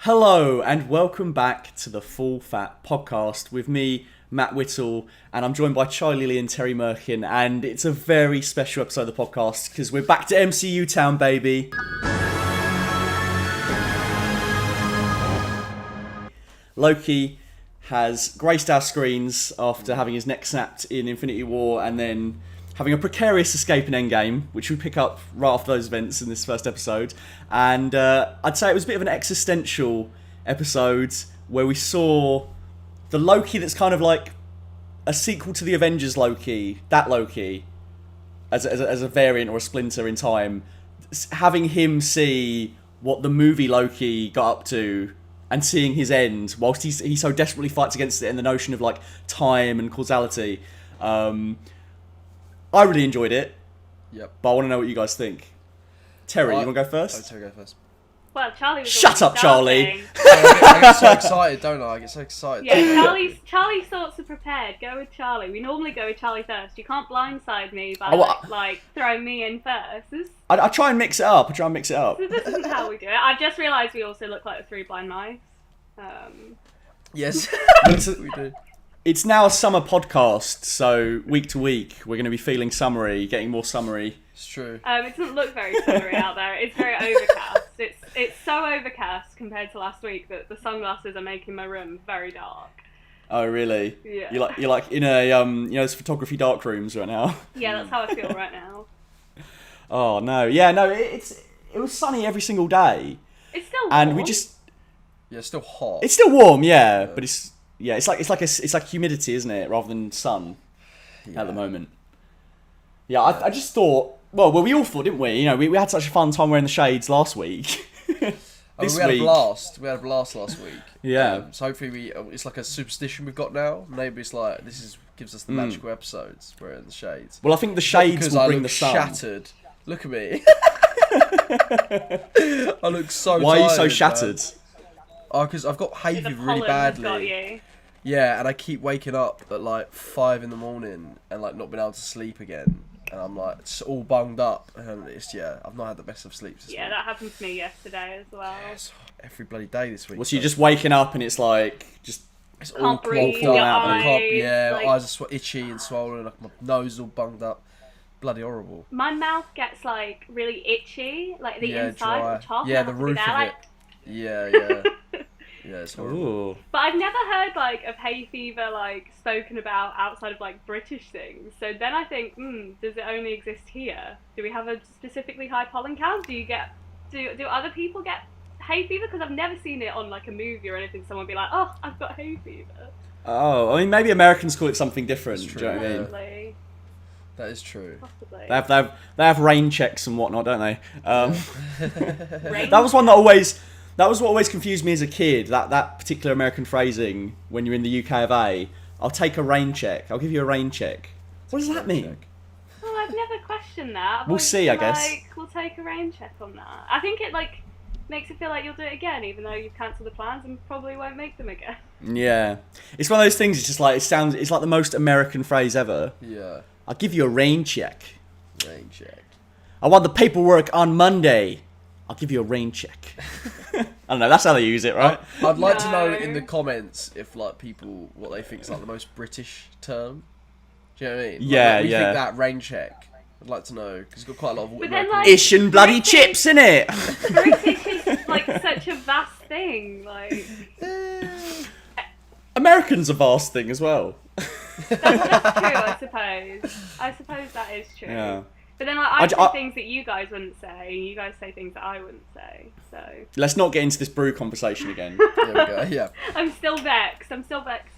Hello and welcome back to the Full Fat Podcast with me, Matt Whittle, and I'm joined by Charlie Lee and Terry Merkin, and it's a very special episode of the podcast because we're back to MCU town, baby. Loki has graced our screens after having his neck snapped in Infinity War and then having a precarious escape in Endgame, which we pick up right after those events in this first episode. And I'd say it was a bit of an existential episode where we saw the Loki that's kind of like a sequel to the Avengers Loki, that Loki, as a variant or a splinter in time, having him see what the movie Loki got up to and seeing his end whilst he so desperately fights against it and the notion of like time and causality. I really enjoyed it. Yep. But I want to know what you guys think. Terry, you want to go first? Oh, Terry, go first. Well, Charlie was Shut up, Charlie! I get so excited, don't I? I get so excited. Yeah, Charlie's thoughts are prepared. Go with Charlie. We normally go with Charlie first. You can't blindside me by throwing me in first. I try and mix it up. This isn't how we do it. I've just realised we also look like the three blind mice. Yes, we do. It's now a summer podcast, so week to week we're going to be feeling summery, getting more summery. It's true. It doesn't look very summery out there. It's very overcast. It's so overcast compared to last week that the sunglasses are making my room very dark. Oh really? Yeah. You're like in a those photography dark rooms right now. Yeah, that's how I feel right now. Oh no, yeah, no, it was sunny every single day. It's still warm. And we just it's still hot. It's still warm, yeah. But it's like humidity, isn't it, rather than sun at the moment. Yeah, I just thought. Well, we all thought, didn't we? You know, we had such a fun time wearing the shades last week. We had a blast. We had a blast last week. Yeah. So hopefully it's like a superstition we've got now. Maybe it's like gives us the magical episodes. We're in the shades. Well, I think the shades will bring the sun. Shattered. Look at me. I look so. Why tired, are you so shattered? Man. Oh, because I've got hay fever really badly. Got you. Yeah, and I keep waking up at like 5 in the morning and like not being able to sleep again. And I'm like all bunged up, and I've not had the best of sleeps. Yeah, that happened to me yesterday as well. Every bloody day this week. Well, so you're just waking up and it's like it's all falling out. My eyes are itchy and swollen. Like my nose is all bunged up. Bloody horrible. My mouth gets like really itchy, like the inside, dry. the top. Yeah, the roof of it. Yeah. Yeah, it's horrible. Ooh. But I've never heard like of hay fever like spoken about outside of like British things. So then I think, does it only exist here? Do we have a specifically high pollen count? Do other people get hay fever? Because I've never seen it on like a movie or anything. Someone be like, oh, I've got hay fever. Oh, I mean, maybe Americans call it something different. True, do you know what I mean? Possibly. That is true. Possibly. They have rain checks and whatnot, don't they? That was what always confused me as a kid. That particular American phrasing when you're in the UK of A. I'll take a rain check. I'll give you a rain check. What does that mean? Well, I've never questioned that. We'll see, I guess. We'll take a rain check on that. I think it like makes it feel like you'll do it again, even though you've cancelled the plans and probably won't make them again. Yeah, it's one of those things. It's just like it's like the most American phrase ever. Yeah. I'll give you a rain check. Rain check. I want the paperwork on Monday. I'll give you a rain check. I don't know, that's how they use it, right? I'd like to know in the comments if like people what they think is like the most British term. Do you know what I mean? Yeah, we yeah. think that rain check. I'd like to know because it's got quite a lot of. But then, like, ish and bloody British, chips in it. British is like such a vast thing. Like Americans a vast thing as well. that's true, I suppose. I suppose that is true. Yeah. But then, like, I say things that you guys wouldn't say, and you guys say things that I wouldn't say. So let's not get into this brew conversation again. There we go. Yeah. I'm still vexed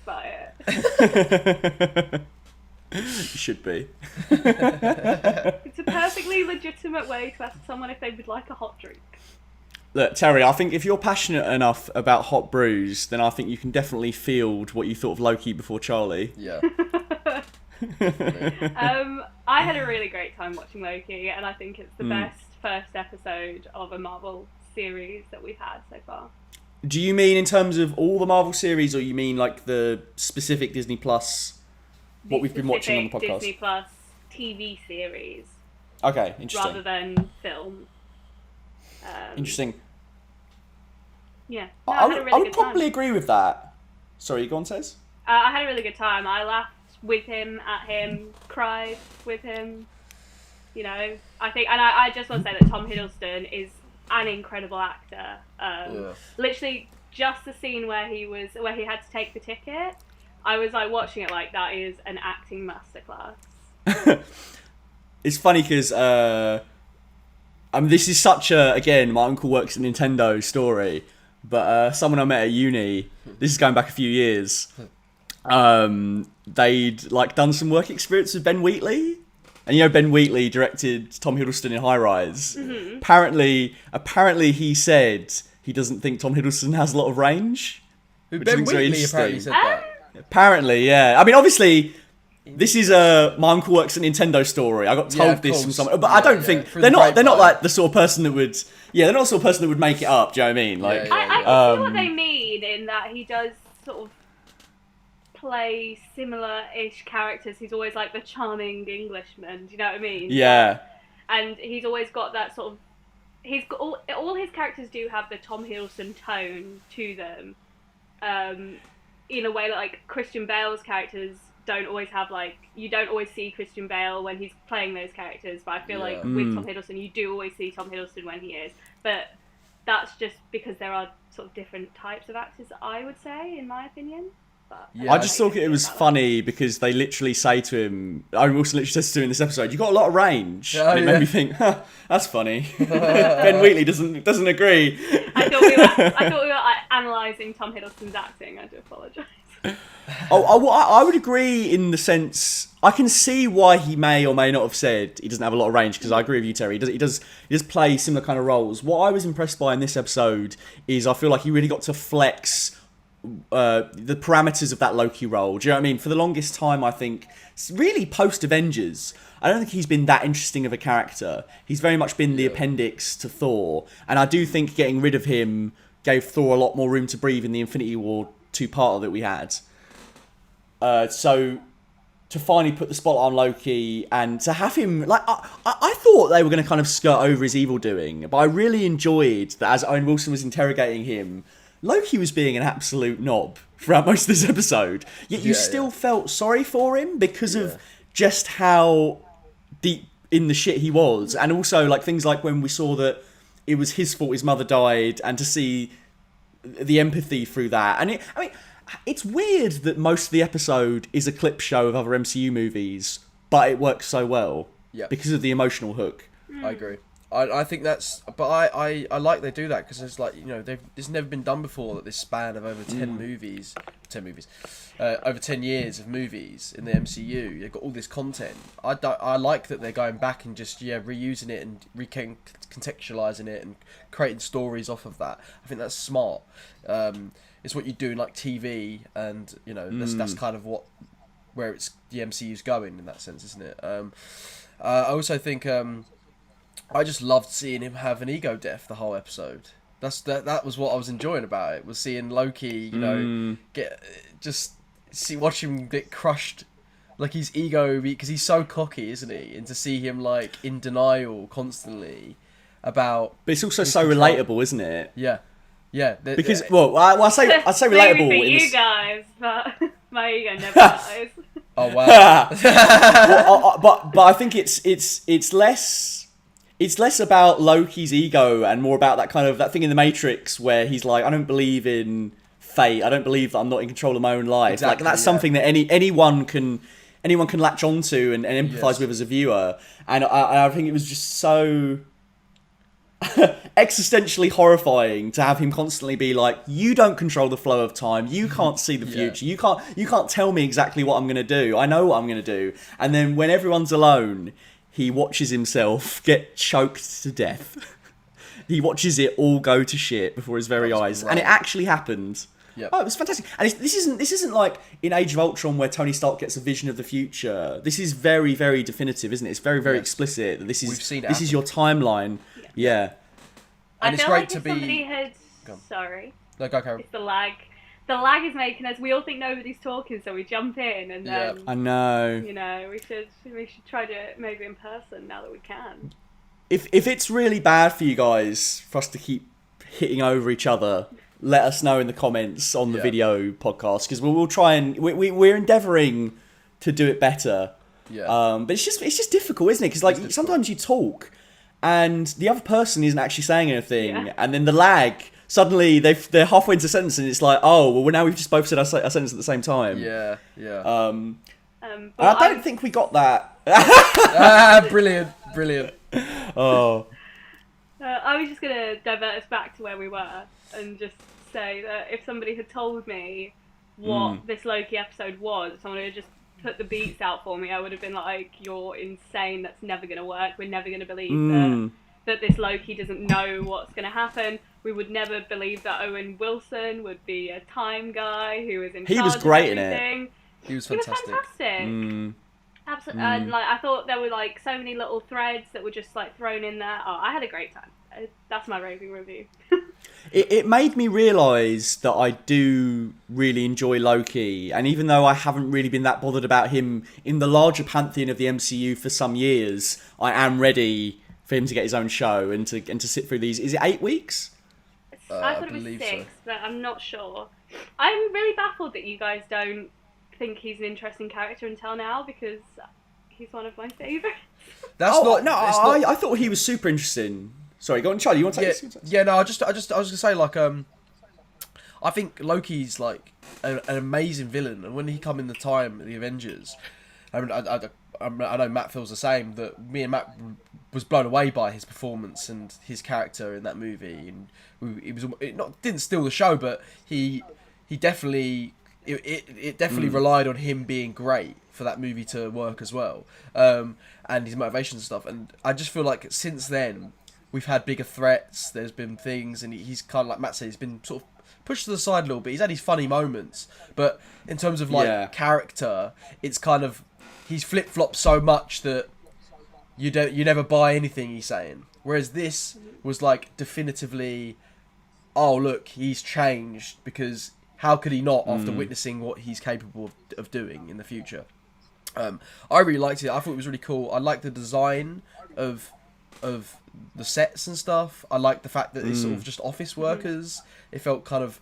by it. You should be. It's a perfectly legitimate way to ask someone if they would like a hot drink. Look, Terry, I think if you're passionate enough about hot brews, then I think you can definitely field what you thought of Loki before Charlie. Yeah. I had a really great time watching Loki, and I think it's the best first episode of a Marvel series that we've had so far. Do you mean in terms of all the Marvel series, or you mean like the specific Disney Plus, what we've been watching on the podcast? Disney Plus TV series. Okay, interesting. Rather than film. Interesting. Yeah. No, I had a would, really I would good probably time. agree with that. Sorry, go on, Says? I had a really good time. I laughed with him, at him, cried with him. You know, I think, and I just want to say that Tom Hiddleston is an incredible actor. Literally, just the scene where he had to take the ticket, I was like watching it like that is an acting masterclass. It's funny because this is such a, again, my uncle works at Nintendo story, but someone I met at uni, this is going back a few years, they'd like done some work experience with Ben Wheatley. And you know Ben Wheatley directed Tom Hiddleston in High Rise. Mm-hmm. Apparently he said he doesn't think Tom Hiddleston has a lot of range. Ben Wheatley apparently said that. Apparently, yeah. I mean, obviously, this is my uncle works at Nintendo story. I got told this from someone, but I don't think they're not like the sort of person that would. Yeah, they're not the sort of person that would make it up. Do you know what I mean? Like, I can see what they mean in that he does sort of play similar-ish characters. He's always like the charming Englishman. Do you know what I mean? Yeah. And he's always got that sort of. He's got all his characters do have the Tom Hiddleston tone to them. In a way that like Christian Bale's characters don't always have, like, you don't always see Christian Bale when he's playing those characters, but I feel like with Tom Hiddleston you do always see Tom Hiddleston when he is. But that's just because there are sort of different types of actors, I would say, in my opinion. But I just thought it was funny because they literally say to him, Owen Wilson literally says to him in this episode, "You got a lot of range." And it made me think, that's funny. Ben Wheatley doesn't agree. I thought we were analysing Tom Hiddleston's acting. I do apologise. I would agree in the sense I can see why he may or may not have said he doesn't have a lot of range, because I agree with you, Terry. He does play similar kind of roles. What I was impressed by in this episode is I feel like he really got to flex the parameters of that Loki role. Do you know what I mean? For the longest time, I think, really post-Avengers, I don't think he's been that interesting of a character. He's very much been the appendix to Thor, and I do think getting rid of him gave Thor a lot more room to breathe in the Infinity War two-parter that we had. So to finally put the spotlight on Loki and to have him, like, I thought they were going to kind of skirt over his evil doing, but I really enjoyed that as Owen Wilson was interrogating him, Loki was being an absolute knob throughout most of this episode. Yet you still felt sorry for him because of just how deep in the shit he was. And also, like, things like when we saw that it was his fault his mother died, and to see the empathy through that. And it's weird that most of the episode is a clip show of other MCU movies, but it works so well because of the emotional hook. I agree. I think that's, but I like they do that because it's like, you know, it's never been done before, that this span of over 10 movies, over 10 years of movies in the MCU, you've got all this content. I like that they're going back and just reusing it and recontextualizing it and creating stories off of that. I think that's smart. It's what you do in like TV, and you know that's kind of where it's the MCU's going in that sense, isn't it? I also think I just loved seeing him have an ego death the whole episode. That was what I was enjoying about it, was seeing Loki, you know, watch him get crushed, like his ego, because he's so cocky, isn't he? And to see him like in denial constantly about. But it's also so relatable, isn't it? Yeah. Yeah, because I say relatable. Maybe for you guys, but my ego never dies. Oh wow! But I think it's less about Loki's ego and more about that thing in the Matrix where he's like, I don't believe in fate. I don't believe that I'm not in control of my own life. Exactly, like that's something that anyone can latch onto and empathise with as a viewer. And I think it was just so existentially horrifying to have him constantly be like, you don't control the flow of time, you can't see the future, you can't tell me exactly what I'm going to do, I know what I'm going to do. And then when everyone's alone, he watches himself get choked to death. He watches it all go to shit before his very eyes. Great. And it actually happened. Yep. Oh, it was fantastic. And this isn't like in Age of Ultron where Tony Stark gets a vision of the future. This is very, very definitive, isn't it? It's very, very explicit that this is your timeline. Yeah. And I it's feel great like to if be. somebody had. Sorry. No, go, Karen. It's the lag. The lag is making us. We all think nobody's talking, so we jump in, and then. I know. You know, we should try to do it maybe in person now that we can. If it's really bad for you guys for us to keep hitting over each other, let us know in the comments on the Yeah. video podcast, because we'll try and we're endeavouring to do it better. Yeah. But it's just difficult, isn't it? Because like sometimes you talk and the other person isn't actually saying anything, and then the lag. Suddenly they're halfway into a sentence and it's like, oh well, now we've just both said our sentence at the same time. Yeah. I don't think we got that. Brilliant. Oh. I was just going to divert us back to where we were and just say that if somebody had told me what this Loki episode was, if someone had just put the beats out for me, I would have been like, you're insane, that's never going to work, we're never going to believe that this Loki doesn't know what's going to happen. We would never believe that Owen Wilson would be a time guy who was in charge. He was great in everything. it. He was fantastic. Absolutely. And like, I thought there were like so many little threads that were just like thrown in there. Oh, I had a great time. That's my raving review. It made me realise that I do really enjoy Loki, and even though I haven't really been that bothered about him in the larger pantheon of the MCU for some years, I am ready for him to get his own show and to sit through these. Is it 8 weeks? I thought it was 6, but I'm not sure. I'm really baffled that you guys don't think he's an interesting character until now, because he's one of my favourites. I thought he was super interesting. Sorry, go on, Charlie. You want to take this? Yeah, no, I was gonna say like I think Loki's like an amazing villain, and when he come in the time of the Avengers, I know Matt feels the same. That me and Matt was blown away by his performance and his character in that movie, and didn't steal the show, but he definitely it definitely relied on him being great for that movie to work as well, and his motivations and stuff. And I just feel like since then we've had bigger threats. There's been things, and he's kind of like Matt said, he's been sort of pushed to the side a little bit. He's had his funny moments, but in terms of like character, it's kind of he's flip flopped so much that you never buy anything he's saying. Whereas this was like definitively, oh look, he's changed, because how could he not after witnessing what he's capable of doing in the future? I really liked it. I thought it was really cool. I liked the design of the sets and stuff. I liked the fact that it's sort of just office workers. It felt kind of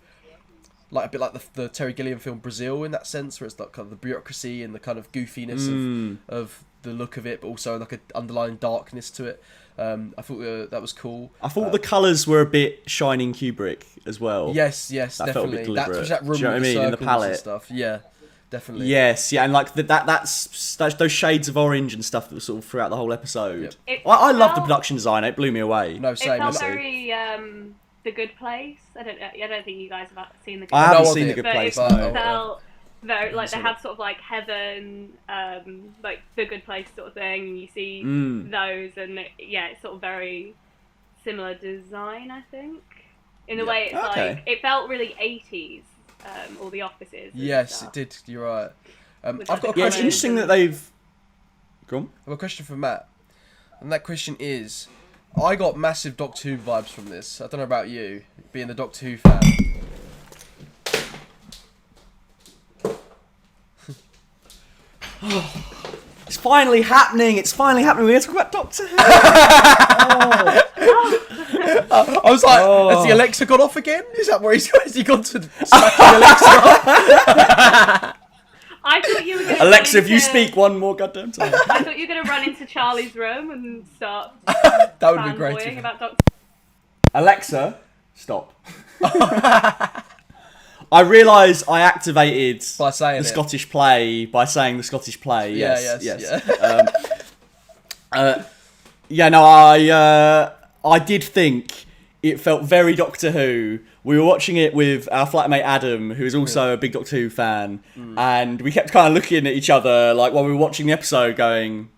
like a bit like the Terry Gilliam film Brazil in that sense, where it's like kind of the bureaucracy and the kind of goofiness of the look of it, but also like an underlying darkness to it. I thought that was cool. I thought the colours were a bit Shining Kubrick as well. Yes, that definitely. Felt a bit deliberate. That room Do you know with what I mean? In the circles palette and stuff. Yeah, definitely. Yes, yeah, and like that's those shades of orange and stuff that was sort of throughout the whole episode. Yep. I love the production design. It blew me away. No, same. It felt very The Good Place. I don't think you guys have seen The Good I Place. haven't seen The Good Place. But No. it felt very like they have sort of like heaven, like The Good Place sort of thing, and you see those, and it's sort of very similar design, I think. In the way it's like it felt really 80s. All the offices. Yes, it did. You're right. I've got a question. Yeah, it's interesting that they've. Go on. I have a question for Matt, and that question is, I got massive Doctor Who vibes from this. I don't know about you, being the Doctor Who fan. It's finally happening. We're going to talk about Doctor Who. I was like, has the Alexa gone off again? Is that where has he gone to smack the Alexa off? I thought you were going to Alexa, if you speak one more goddamn time. I thought you were going to run into Charlie's room and start That would be great. fanboying about Doctor. Alexa, stop. I realised I activated By saying the it. Scottish play by saying the Scottish play. Yes. I did think it felt very Doctor Who. We were watching it with our flatmate Adam, who is also a big Doctor Who fan, and we kept kind of looking at each other like while we were watching the episode, going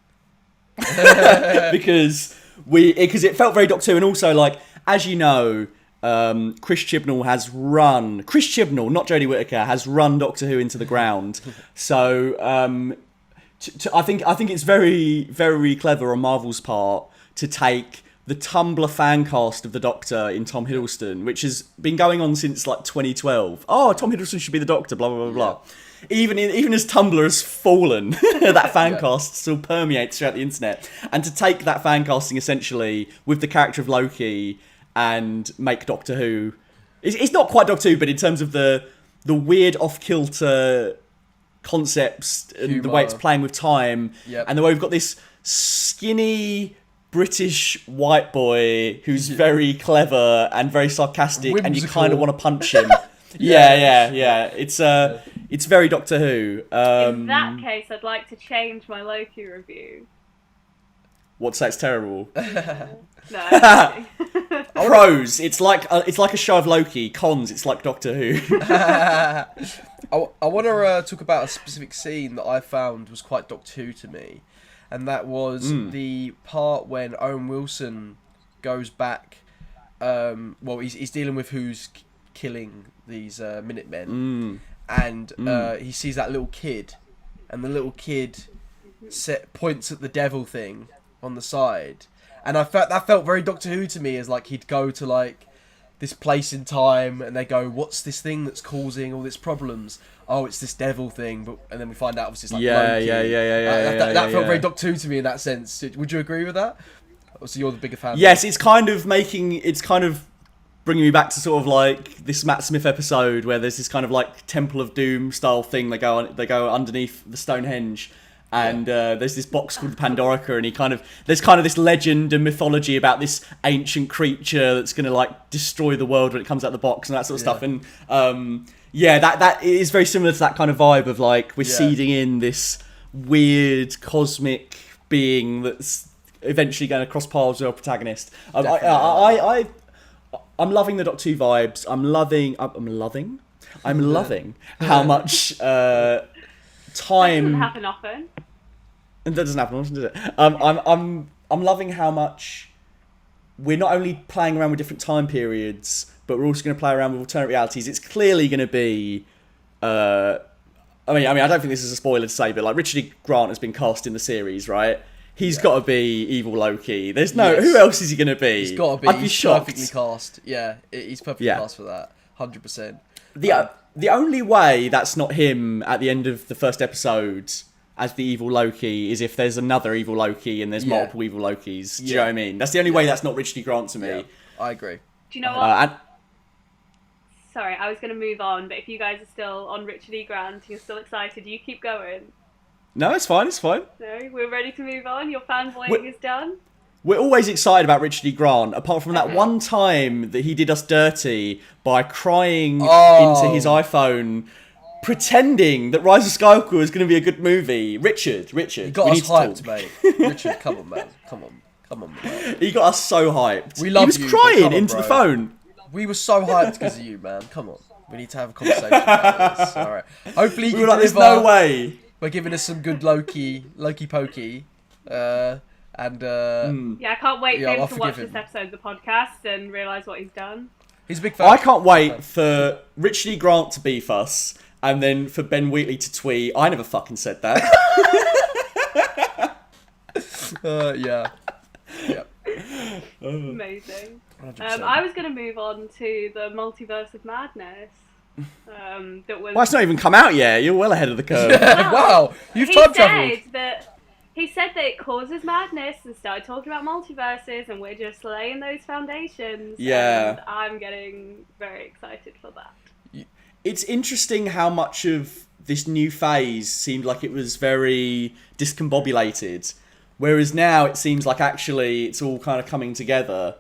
because it felt very Doctor Who, and also like as you know. Chris Chibnall, not Jodie Whittaker, has run Doctor Who into the ground. So I think it's very, very clever on Marvel's part to take the Tumblr fan cast of the Doctor in Tom Hiddleston, which has been going on since like 2012. Oh, Tom Hiddleston should be the Doctor, blah, blah, blah, blah. Even as Tumblr has fallen, that fan cast still permeates throughout the internet. And to take that fan casting essentially with the character of Loki and make Doctor Who It's not quite Doctor Who, but in terms of the weird off-kilter concepts and the way it's playing with time, and the way we've got this skinny British white boy who's very clever and very sarcastic, Whimsical. and you kind of want to punch him. yeah. It's very Doctor Who. In that case, I'd like to change my Loki review. What's that's terrible? No. Pros, it's like a show of Loki. Cons, it's like Doctor Who. I want to talk about a specific scene that I found was quite Doctor Who to me, and that was the part when Owen Wilson goes back. Well, he's dealing with who's killing these Minutemen, and he sees that little kid, and the little kid points at the devil thing on the side, and that felt very Doctor Who to me, as like he'd go to like this place in time, and they go, "What's this thing that's causing all these problems?" Oh, it's this devil thing, and then we find out obviously it's like Loki. That felt very Doctor Who to me in that sense. Would you agree with that? So you're the bigger fan. Yes, it's kind of bringing me back to sort of like this Matt Smith episode where there's this kind of like Temple of Doom style thing. They go underneath the Stonehenge. And there's this box called the Pandorica, and there's kind of this legend and mythology about this ancient creature that's going to like destroy the world when it comes out of the box and that sort of stuff. And that is very similar to that kind of vibe of like we're seeding in this weird cosmic being that's eventually going to cross paths with our protagonist. I'm loving the Doctor Who vibes. I'm loving how much time. That doesn't happen often. That doesn't happen often, does it? I'm loving how much we're not only playing around with different time periods, but we're also going to play around with alternate realities. It's clearly going to be. I mean, I don't think this is a spoiler to say, but like Richard E. Grant has been cast in the series, right? He's got to be evil Loki. There's no who else is he going to be? He's got to be. I'd be shocked. Perfectly cast. Yeah, he's perfectly cast for that. 100%. The only way that's not him at the end of the first episode as the evil Loki is if there's another evil Loki and there's multiple evil Lokis. Do you know what I mean? That's the only way that's not Richard E. Grant to me. Yeah, I agree. Do you know what? Sorry, I was going to move on, but if you guys are still on Richard E. Grant, you're still excited, you keep going. No, it's fine. No, we're ready to move on. Your fanboying is done. We're always excited about Richard E. Grant, apart from that one time that he did us dirty by crying into his iPhone, pretending that Rise of Skywalker was going to be a good movie. Richard, You got us hyped, mate. Richard, come on, man. Come on, man. He got us so hyped. We love you. He was crying into the phone. We were so hyped because of you, man. Come on. We need to have a conversation about this. All right. Hopefully you can like, there's no way. By giving us some good Loki pokey. Yeah, I can't wait for him to watch this episode of the podcast and realise what he's done. He's a big fan. I can't wait for Richard E. Grant to beef us, and then for Ben Wheatley to tweet, "I never fucking said that." Yeah. Amazing. I was going to move on to the Multiverse of Madness. That was. Well, it's not even come out yet. You're well ahead of the curve. Wow, you've time travelled. He said that it causes madness and started talking about multiverses, and we're just laying those foundations. Yeah. And I'm getting very excited for that. It's interesting how much of this new phase seemed like it was very discombobulated, whereas now it seems like actually it's all kind of coming together.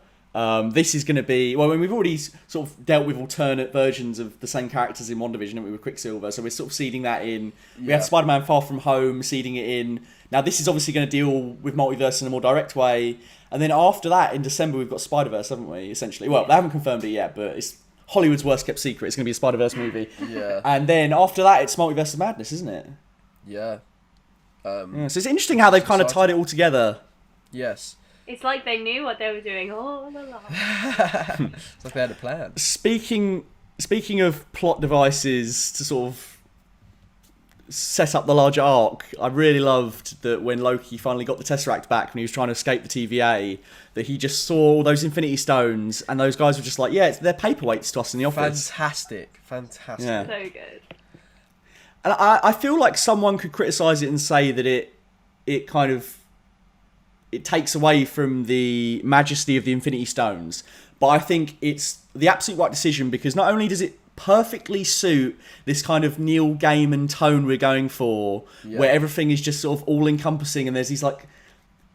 This is going to be... Well, I mean, we've already sort of dealt with alternate versions of the same characters in WandaVision, haven't we, with Quicksilver, so we're sort of seeding that in. We had Spider-Man Far From Home, seeding it in. Now, this is obviously going to deal with multiverse in a more direct way. And then after that, in December, we've got Spider-Verse, haven't we, essentially? Well, they haven't confirmed it yet, but it's Hollywood's worst-kept secret. It's going to be a Spider-Verse movie. Yeah. And then after that, it's Multiverse of Madness, isn't it? Yeah. So it's interesting how they've kind of tied it all together. Yes. It's like they knew what they were doing all along. It's like they had a plan. Speaking of plot devices to sort of set up the larger arc, I really loved that when Loki finally got the Tesseract back when he was trying to escape the TVA, that he just saw all those Infinity Stones and those guys were just like, yeah, they're paperweights to us in the office. Fantastic. Yeah. So good. And I feel like someone could criticise it and say that it kind of... It takes away from the majesty of the Infinity Stones, but I think it's the absolute right decision, because not only does it perfectly suit this kind of Neil Gaiman tone we're going for, where everything is just sort of all-encompassing, and there's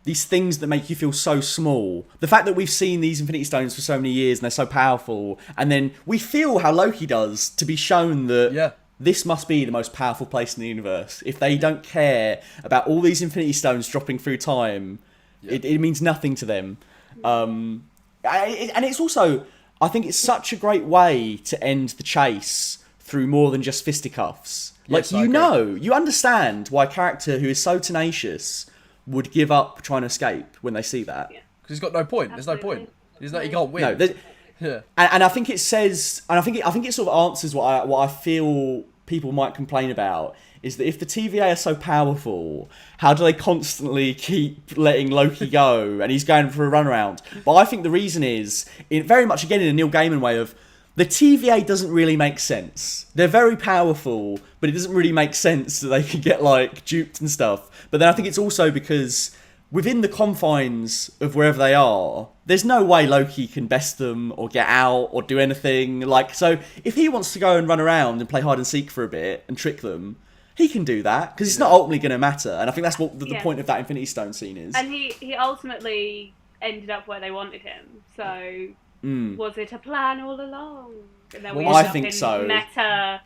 these things that make you feel so small. The fact that we've seen these Infinity Stones for so many years and they're so powerful, and then we feel how Loki does to be shown that this must be the most powerful place in the universe. If they don't care about all these Infinity Stones dropping through time, it means nothing to them. And it's also, I think it's such a great way to end the chase through more than just fisticuffs. Yes, you understand why a character who is so tenacious would give up trying to escape when they see that. Because he's got no point. Absolutely. There's no point. He can't win. No, and I think it says, and I think it sort of answers what I feel people might complain about, is that if the TVA are so powerful, how do they constantly keep letting Loki go and he's going for a runaround? But I think the reason is, very much again in a Neil Gaiman way of, the TVA doesn't really make sense. They're very powerful, but it doesn't really make sense that they can get duped and stuff. But then I think it's also because within the confines of wherever they are, there's no way Loki can best them or get out or do anything. So if he wants to go and run around and play hide and seek for a bit and trick them, he can do that, because it's not ultimately going to matter. And I think that's what the point of that Infinity Stone scene is. And he ultimately ended up where they wanted him. So was it a plan all along? And then I think so. Meta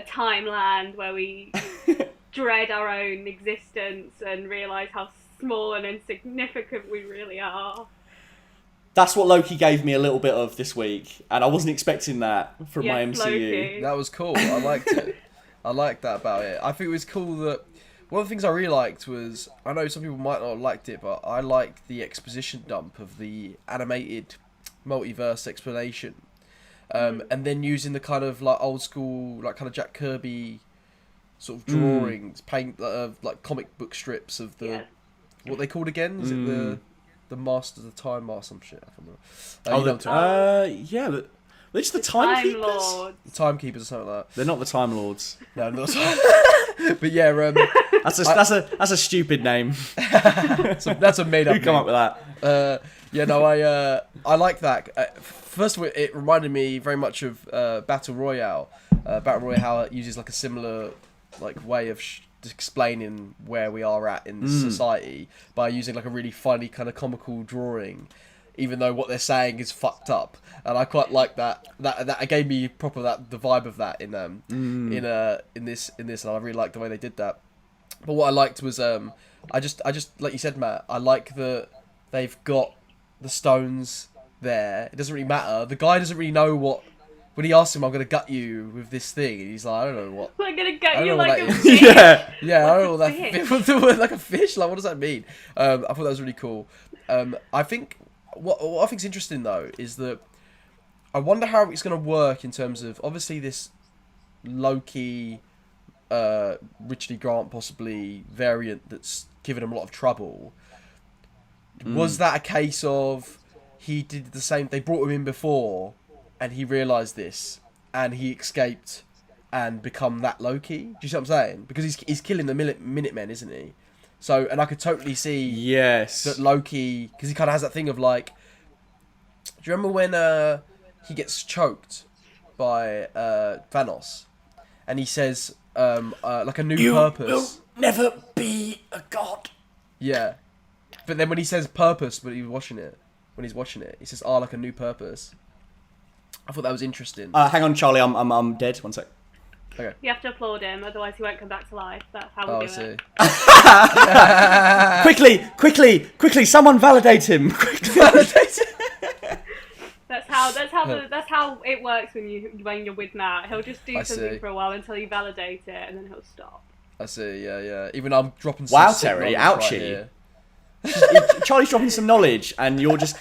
timeland where we dread our own existence and realise how small and insignificant we really are. That's what Loki gave me a little bit of this week, and I wasn't expecting that from my MCU. Loki. That was cool. I liked it. I liked that about it. I think it was cool that one of the things I really liked was, I know some people might not have liked it, but I liked the exposition dump of the animated multiverse explanation, and then using the kind of old school, kind of Jack Kirby sort of drawings, paint comic book strips of the what they called again? Is it the Master of the Time or some shit? I can't remember. They're just the Timekeepers. Lords. The Timekeepers or something like that. They're not the Time Lords. No, not. But yeah, that's a stupid name. That's a made up. Who come up with that? I like that. First of all, it reminded me very much of Battle Royale. Battle Royale uses a similar way of explaining where we are at in society by using a really funny kind of comical drawing, even though what they're saying is fucked up. And I quite like that. That gave me the vibe of that in this, and I really liked the way they did that. But what I liked was I just like you said, Matt, I like that they've got the stones there. It doesn't really matter. The guy doesn't really know what. When he asks him, "I'm gonna gut you with this thing," and he's like, "I don't know what." I'm gonna gut you like a fish. fish. Yeah, I don't know what that like a fish. What does that mean? I thought that was really cool. I think what I think's interesting though is that I wonder how it's gonna work in terms of obviously this Loki, Richard E. Grant possibly variant that's given him a lot of trouble. Was that a case of he did the same? They brought him in before. And he realised this, and he escaped and become that Loki. Do you see what I'm saying? Because he's killing the Minutemen, isn't he? So, and I could totally see that Loki, because he kind of has that thing of do you remember when he gets choked by Thanos, and he says a new purpose. You will never be a god. Yeah, but then when he says purpose, when he's watching it, he says like a new purpose. I thought that was interesting. Hang on, Charlie. I'm dead. 1 sec. Okay. You have to applaud him, otherwise he won't come back to life. That's how we do it. Quickly! Someone validate him. That's how it works when you're with Matt. He'll just do something for a while until you validate it, and then he'll stop. I see. Yeah. Even I'm dropping some. Wow, Terry, ouchie. Charlie's dropping some knowledge, and you're just.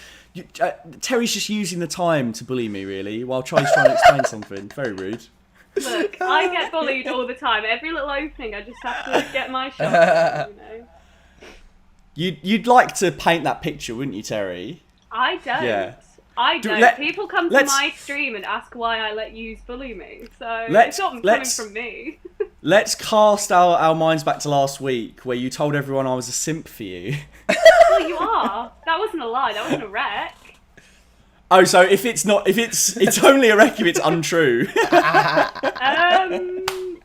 Terry's just using the time to bully me, really, while Charlie's trying to explain something. Very rude. Look, I get bullied all the time. Every little opening, I just have to get my shot. You'd like to paint that picture, wouldn't you, Terry? I don't. Yeah. I don't. People come to my stream and ask why I let you bully me. So it's not coming from me. Let's cast our minds back to last week, where you told everyone I was a simp for you. Well, you are. That wasn't a lie. That wasn't a wreck. Oh, so if it's only a rec if it's untrue.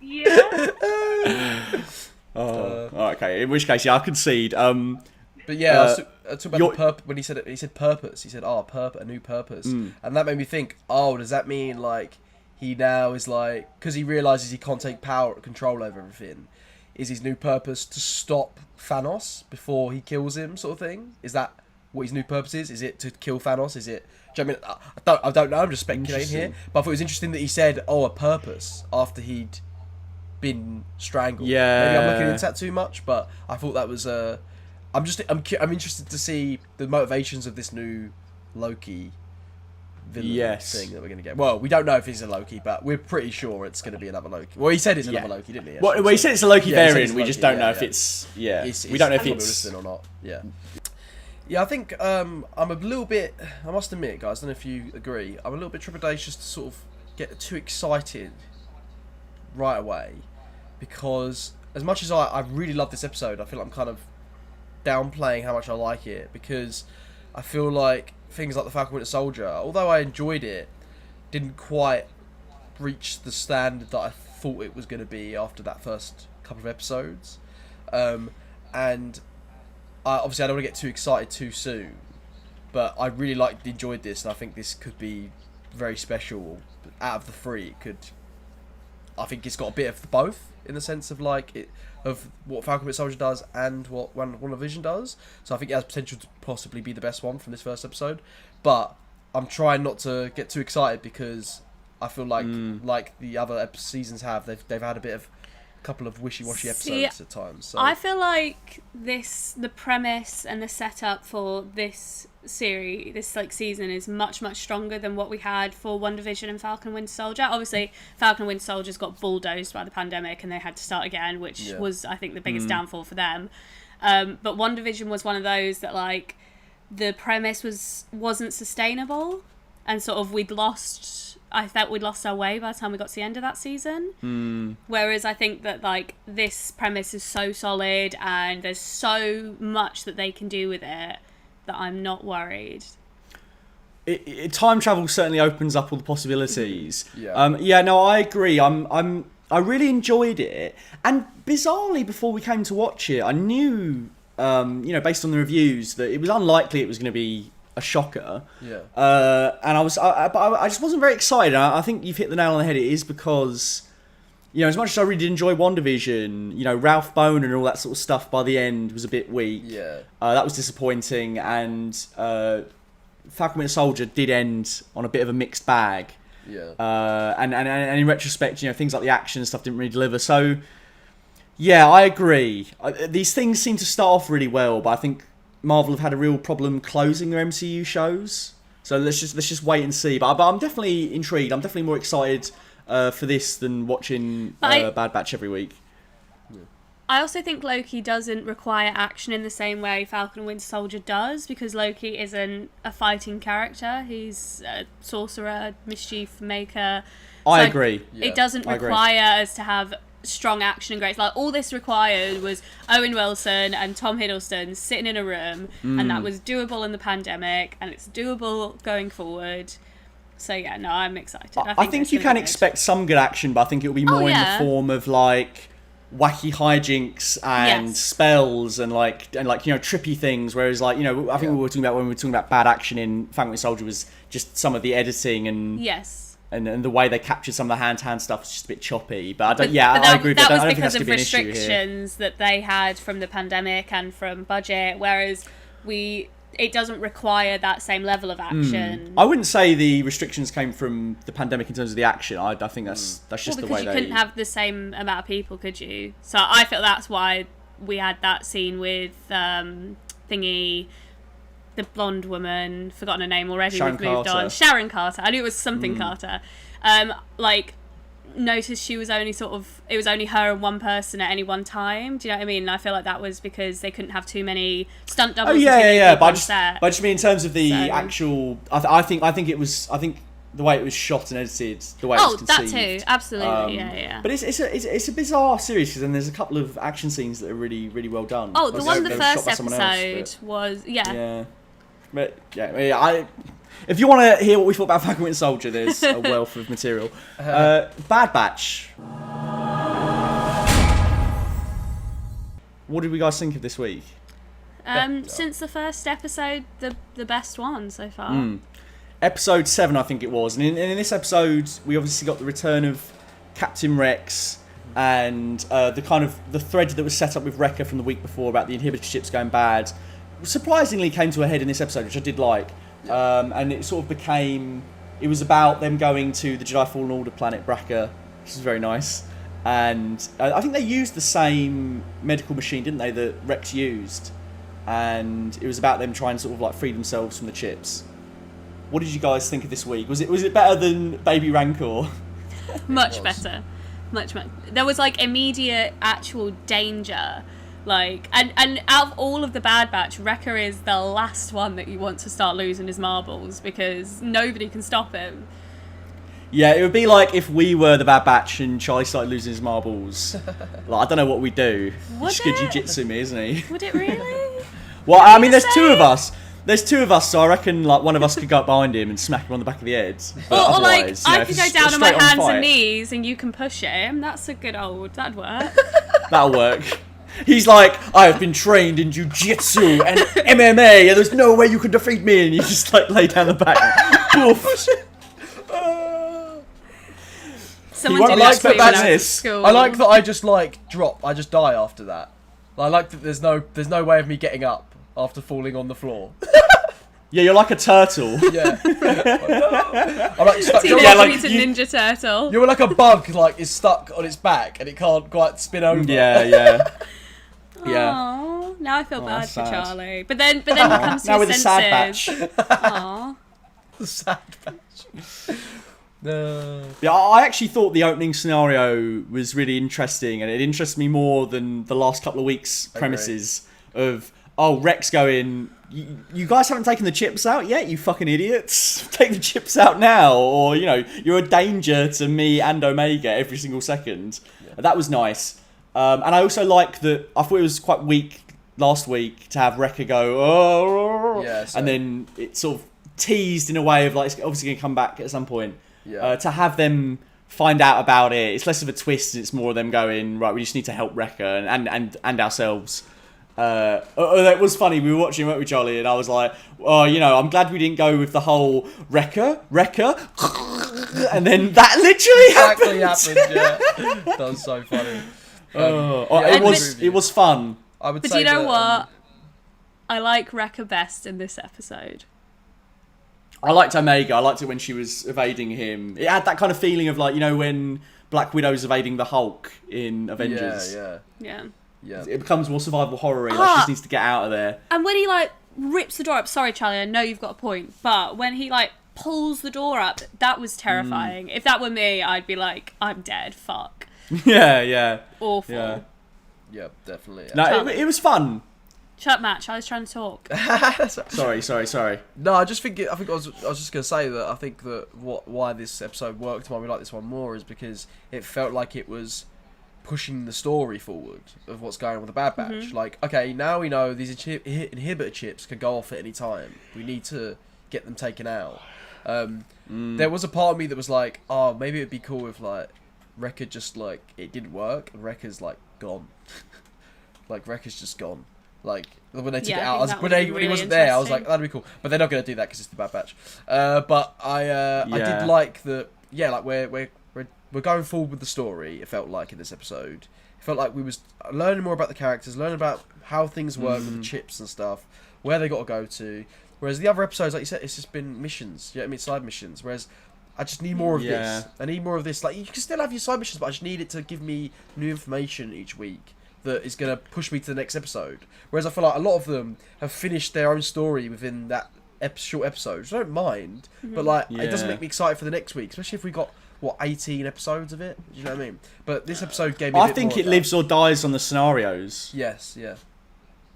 Yeah. Okay. In which case, yeah, I concede. But yeah, I talk about the when he said purpose. He said, "Oh, a new purpose," and that made me think. Oh, does that mean like he now is like because he realizes he can't take control over everything? Is his new purpose to stop Thanos before he kills him, sort of thing? Is that what his new purpose is? Is it to kill Thanos? Is it? Do you know what I mean? I don't know. I'm just speculating here. But I thought it was interesting that he said, "Oh, a purpose," after he'd been strangled. Yeah. Maybe I'm looking into that too much, but I thought that was I'm interested to see the motivations of this new Loki villain thing that we're going to get. Well, we don't know if he's a Loki, but we're pretty sure it's going to be another Loki. Well, he said it's another Loki, didn't he? Well, he said it's a Loki variant. We just don't know if it's we don't know if it's or not. Yeah. Yeah, I think I'm a little bit. I must admit, guys, I don't know if you agree. I'm a little bit trepidatious to sort of get too excited right away, because as much as I really love this episode, I feel like I'm kind of downplaying how much I like it, because I feel like things like the Falcon Winter Soldier, although I enjoyed it, didn't quite reach the standard that I thought it was going to be after that first couple of episodes. And obviously I don't want to get too excited too soon, but I really enjoyed this, and I think this could be very special. Out of the three, I think it's got a bit of both, in the sense of of what Falcon Winter Soldier does and what WandaVision does. So I think it has potential to possibly be the best one from this first episode. But I'm trying not to get too excited, because I feel like the other seasons they've had a couple of wishy-washy episodes at times. So. I feel like the premise and the setup for this series, this season, is much stronger than what we had for WandaVision and Falcon Winter Soldier. Obviously, Falcon Winter Soldier's got bulldozed by the pandemic and they had to start again, which was, I think, the biggest downfall for them. But WandaVision was one of those that the premise wasn't sustainable, and sort of I felt we'd lost our way by the time we got to the end of that season. Whereas I think that this premise is so solid and there's so much that they can do with it that I'm not worried. Time travel certainly opens up all the possibilities. Yeah. No, I agree. I really enjoyed it, and bizarrely, before we came to watch it, I knew, based on the reviews, that it was unlikely it was going to be a shocker. Yeah. And I just wasn't very excited. I think you've hit the nail on the head. It is because, as much as I really did enjoy WandaVision, Ralph Boner and all that sort of stuff by the end was a bit weak. Yeah. That was disappointing, and Falcon Winter Soldier did end on a bit of a mixed bag. Yeah. And in retrospect, things like the action and stuff didn't really deliver. So, yeah, I agree. These things seem to start off really well, but I think Marvel have had a real problem closing their MCU shows. So let's just wait and see. But I'm definitely intrigued. I'm definitely more excited for this than watching Bad Batch every week. I also think Loki doesn't require action in the same way Falcon and Winter Soldier does, because Loki isn't a fighting character. He's a sorcerer, mischief maker. I agree. It doesn't require us to have strong action and grace. All this required was Owen Wilson and Tom Hiddleston sitting in a room, and that was doable in the pandemic, and it's doable going forward. So yeah, no, I'm excited. I think you can expect some good action, but I think it will be more in the form of wacky hijinks and spells and trippy things. Whereas I think we were talking about when we were talking about bad action in Falcon Winter Soldier was just some of the editing and and the way they captured some of the hand-to-hand stuff was just a bit choppy. But I agree. That I was don't think because that's of going to be an issue here. restrictions that they had from the pandemic and from budget, whereas it doesn't require that same level of action. I wouldn't say the restrictions came from the pandemic in terms of the action. I think that's just the way you couldn't have the same amount of people, could you? So I feel that's why we had that scene with the blonde woman, forgotten her name already. Sharon we've moved Carter. on. Sharon Carter. I knew it was something Carter. Noticed she was it was only her and one person at any one time. Do you know what I mean? And I feel like that was because they couldn't have too many stunt doubles. But I just mean in terms of the actual. I think the way it was shot and edited, the way it was conceived. That too, absolutely, yeah. But it's a bizarre series, because then there's a couple of action scenes that are really really well done. Oh, the one in the first episode was But yeah, If you want to hear what we thought about Falcon Winter Soldier, there's a wealth of material. Bad Batch. What did we guys think of this week? Since the first episode, the best one so far. Episode 7, I think it was. And in this episode, we obviously got the return of Captain Rex and the thread that was set up with Wrecker from the week before about the inhibitor ships going bad. Surprisingly came to a head in this episode, which I did like. And it sort of became... It was about them going to the Jedi Fallen Order planet Bracca, which is very nice. And I think they used the same medical machine, didn't they, that Rex used? And it was about them trying to sort of like free themselves from the chips. What did you guys think of this week? Was it better than Baby Rancor? Much better. Much. There was like immediate actual danger. Like, and out of all of the Bad Batch, Wrecker is the last one that you want to start losing his marbles because nobody can stop him. Yeah, it would be like if we were the Bad Batch and Charlie started losing his marbles. Like, I don't know what we'd do. He's good jiu-jitsu me, isn't he? Would it really? Well, I mean, there's two of us. So I reckon like one of us could go up behind him and smack him on the back of the head. Or like I could go down on my hands and knees and you can push him. That's a good old. That'd work. That'll work. He's like, I have been trained in jiu-jitsu and MMA, and there's no way you can defeat me. And you just like lay down the back. Someone did like that that when I was at school. I like that I just like drop. I just die after that. I like that there's no way of me getting up after falling on the floor. Yeah, you're like a turtle. Yeah. I'm like stuck. Teenage Mutant Ninja Turtle. You're like a bug, like is stuck on its back and it can't quite spin over. Yeah. Aww, now I feel bad for sad. Charlie. But then he comes to now his with senses. a sad batch. Aww. The sad batch. No. Yeah, I actually thought the opening scenario was really interesting, and it interests me more than the last couple of weeks' premises of Rex going, you guys haven't taken the chips out yet, you fucking idiots. Take the chips out now, or you're a danger to me and Omega every single second. Yeah. That was nice. And I also like that. I thought it was quite weak last week to have Wrecker go, and then it sort of teased in a way of like it's obviously going to come back at some point. Yeah. To have them find out about it, it's less of a twist and it's more of them going, right, we just need to help Wrecker and ourselves. That was funny. We were watching, weren't we, Charlie? And I was like, I'm glad we didn't go with the whole Wrecker, and then that literally happened. Yeah, that was so funny. It was fun. I would but say you know what? I like Wrecker best in this episode. I liked Omega. I liked it when she was evading him. It had that kind of feeling of like, when Black Widow's evading the Hulk in Avengers. Yeah. It becomes more survival horror-y. Like she just needs to get out of there. And when he like rips the door up, sorry Charlie, I know you've got a point, but when he like pulls the door up, that was terrifying. If that were me, I'd be like, I'm dead, fuck. Yeah. Awful. Yeah, definitely. No, it was fun. Shut up, Matt. I was trying to talk. Sorry. No, I think I was just gonna say that I think that why this episode worked, why we like this one more, is because it felt like it was pushing the story forward of what's going on with the Bad Batch. Mm-hmm. Like, okay, now we know these inhibitor chips can go off at any time. We need to get them taken out. There was a part of me that was like, maybe it'd be cool if like Wrecker just like it didn't work and Wrecker's like gone. Like Wrecker's just gone. Like when they took it out, when he wasn't there, I was like, that'd be cool. But they're not going to do that because it's the Bad Batch. But I did like that. Yeah, like we're going forward with the story. It felt like in this episode, it felt like we was learning more about the characters, learning about how things work with the chips and stuff, where they got to go to. Whereas the other episodes, like you said, it's just been missions. You know what I mean? Side missions. Whereas I just need more of this. I need more of this. Like you can still have your side missions, but I just need it to give me new information each week that is going to push me to the next episode. Whereas I feel like a lot of them have finished their own story within that short episode, which I don't mind, but like it doesn't make me excited for the next week, especially if we got 18 episodes of it. Do you know what I mean? But this episode gave me I think it lives or dies on the scenarios. Yes, yeah,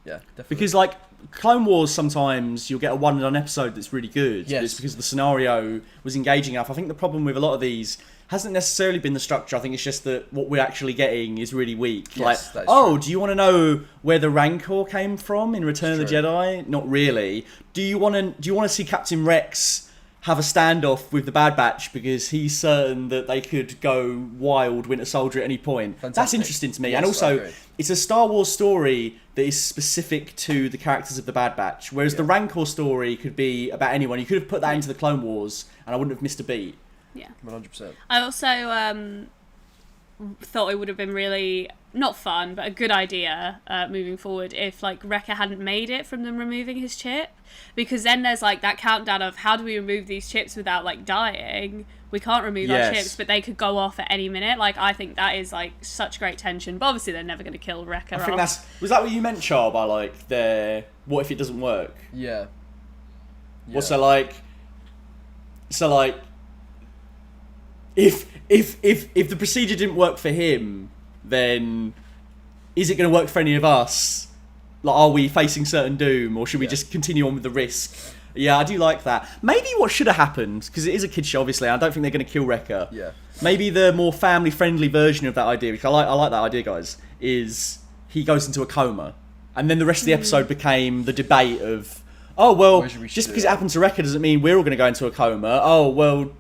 definitely. Because like Clone Wars, sometimes you'll get a one-and-done episode that's really good. Yes. But it's because the scenario was engaging enough. I think the problem with a lot of these hasn't necessarily been the structure. I think it's just that what we're actually getting is really weak. Yes, like, true. Do you want to know where the Rancor came from in Return of the Jedi? Not really. Do you want to see Captain Rex have a standoff with the Bad Batch because he's certain that they could go wild Winter Soldier at any point. Fantastic. That's interesting to me. Yes, and I also, agree. it's a Star Wars story that is specific to the characters of the Bad Batch, whereas the Rancor story could be about anyone. You could have put that into the Clone Wars, and I wouldn't have missed a beat. Yeah. 100%. I also thought it would have been really not fun, but a good idea moving forward if like Wrecker hadn't made it from them removing his chip, because then there's like that countdown of how do we remove these chips without like dying. We can't remove our chips, but they could go off at any minute. Like, I think that is like such great tension. But obviously, they're never going to kill Wrecker. I think was that what you meant, Char, by like their what if it doesn't work? Yeah. Well, so like if the procedure didn't work for him, then is it going to work for any of us? Like, are we facing certain doom, or should we just continue on with the risk? Yeah, I do like that. Maybe what should have happened, because it is a kid show, obviously. I don't think they're going to kill Wrecker. Yeah. Maybe the more family-friendly version of that idea, which I like that idea, guys, is he goes into a coma, and then the rest of the episode became the debate of, oh well, just because it happened to Wrecker doesn't mean we're all going to go into a coma. Oh well,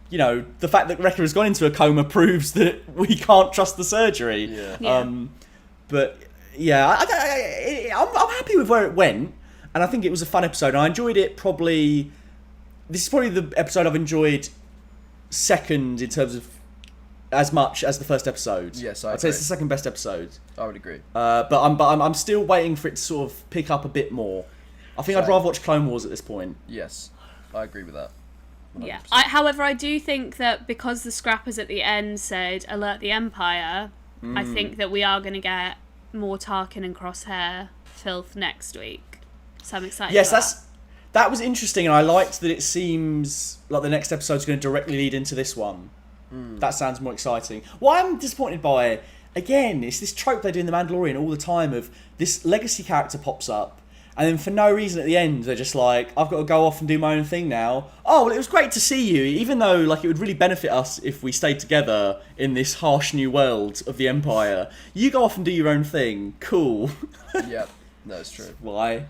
you know, the fact that Wrecker has gone into a coma proves that we can't trust the surgery. Yeah. But yeah, I'm happy with where it went, and I think it was a fun episode. I enjoyed it. This is probably the episode I've enjoyed second in terms of as much as the first episode. Yes, I'd say it's the second best episode. I would agree. But I'm still waiting for it to sort of pick up a bit more. I think I'd rather watch Clone Wars at this point. Yes, I agree with that. 100%. Yeah. However, I do think that because the scrappers at the end said alert the Empire, I think that we are going to get more Tarkin and Crosshair filth next week. So I'm excited. Yes, that was interesting, and I liked that it seems like the next episode's going to directly lead into this one. That sounds more exciting. What I'm disappointed by, again, it's this trope they do in The Mandalorian all the time of this legacy character pops up, and then for no reason at the end, they're just like, I've got to go off and do my own thing now. Oh, well, it was great to see you, even though like it would really benefit us if we stayed together in this harsh new world of the Empire. You go off and do your own thing. Cool. Yeah, no, it's true. Why?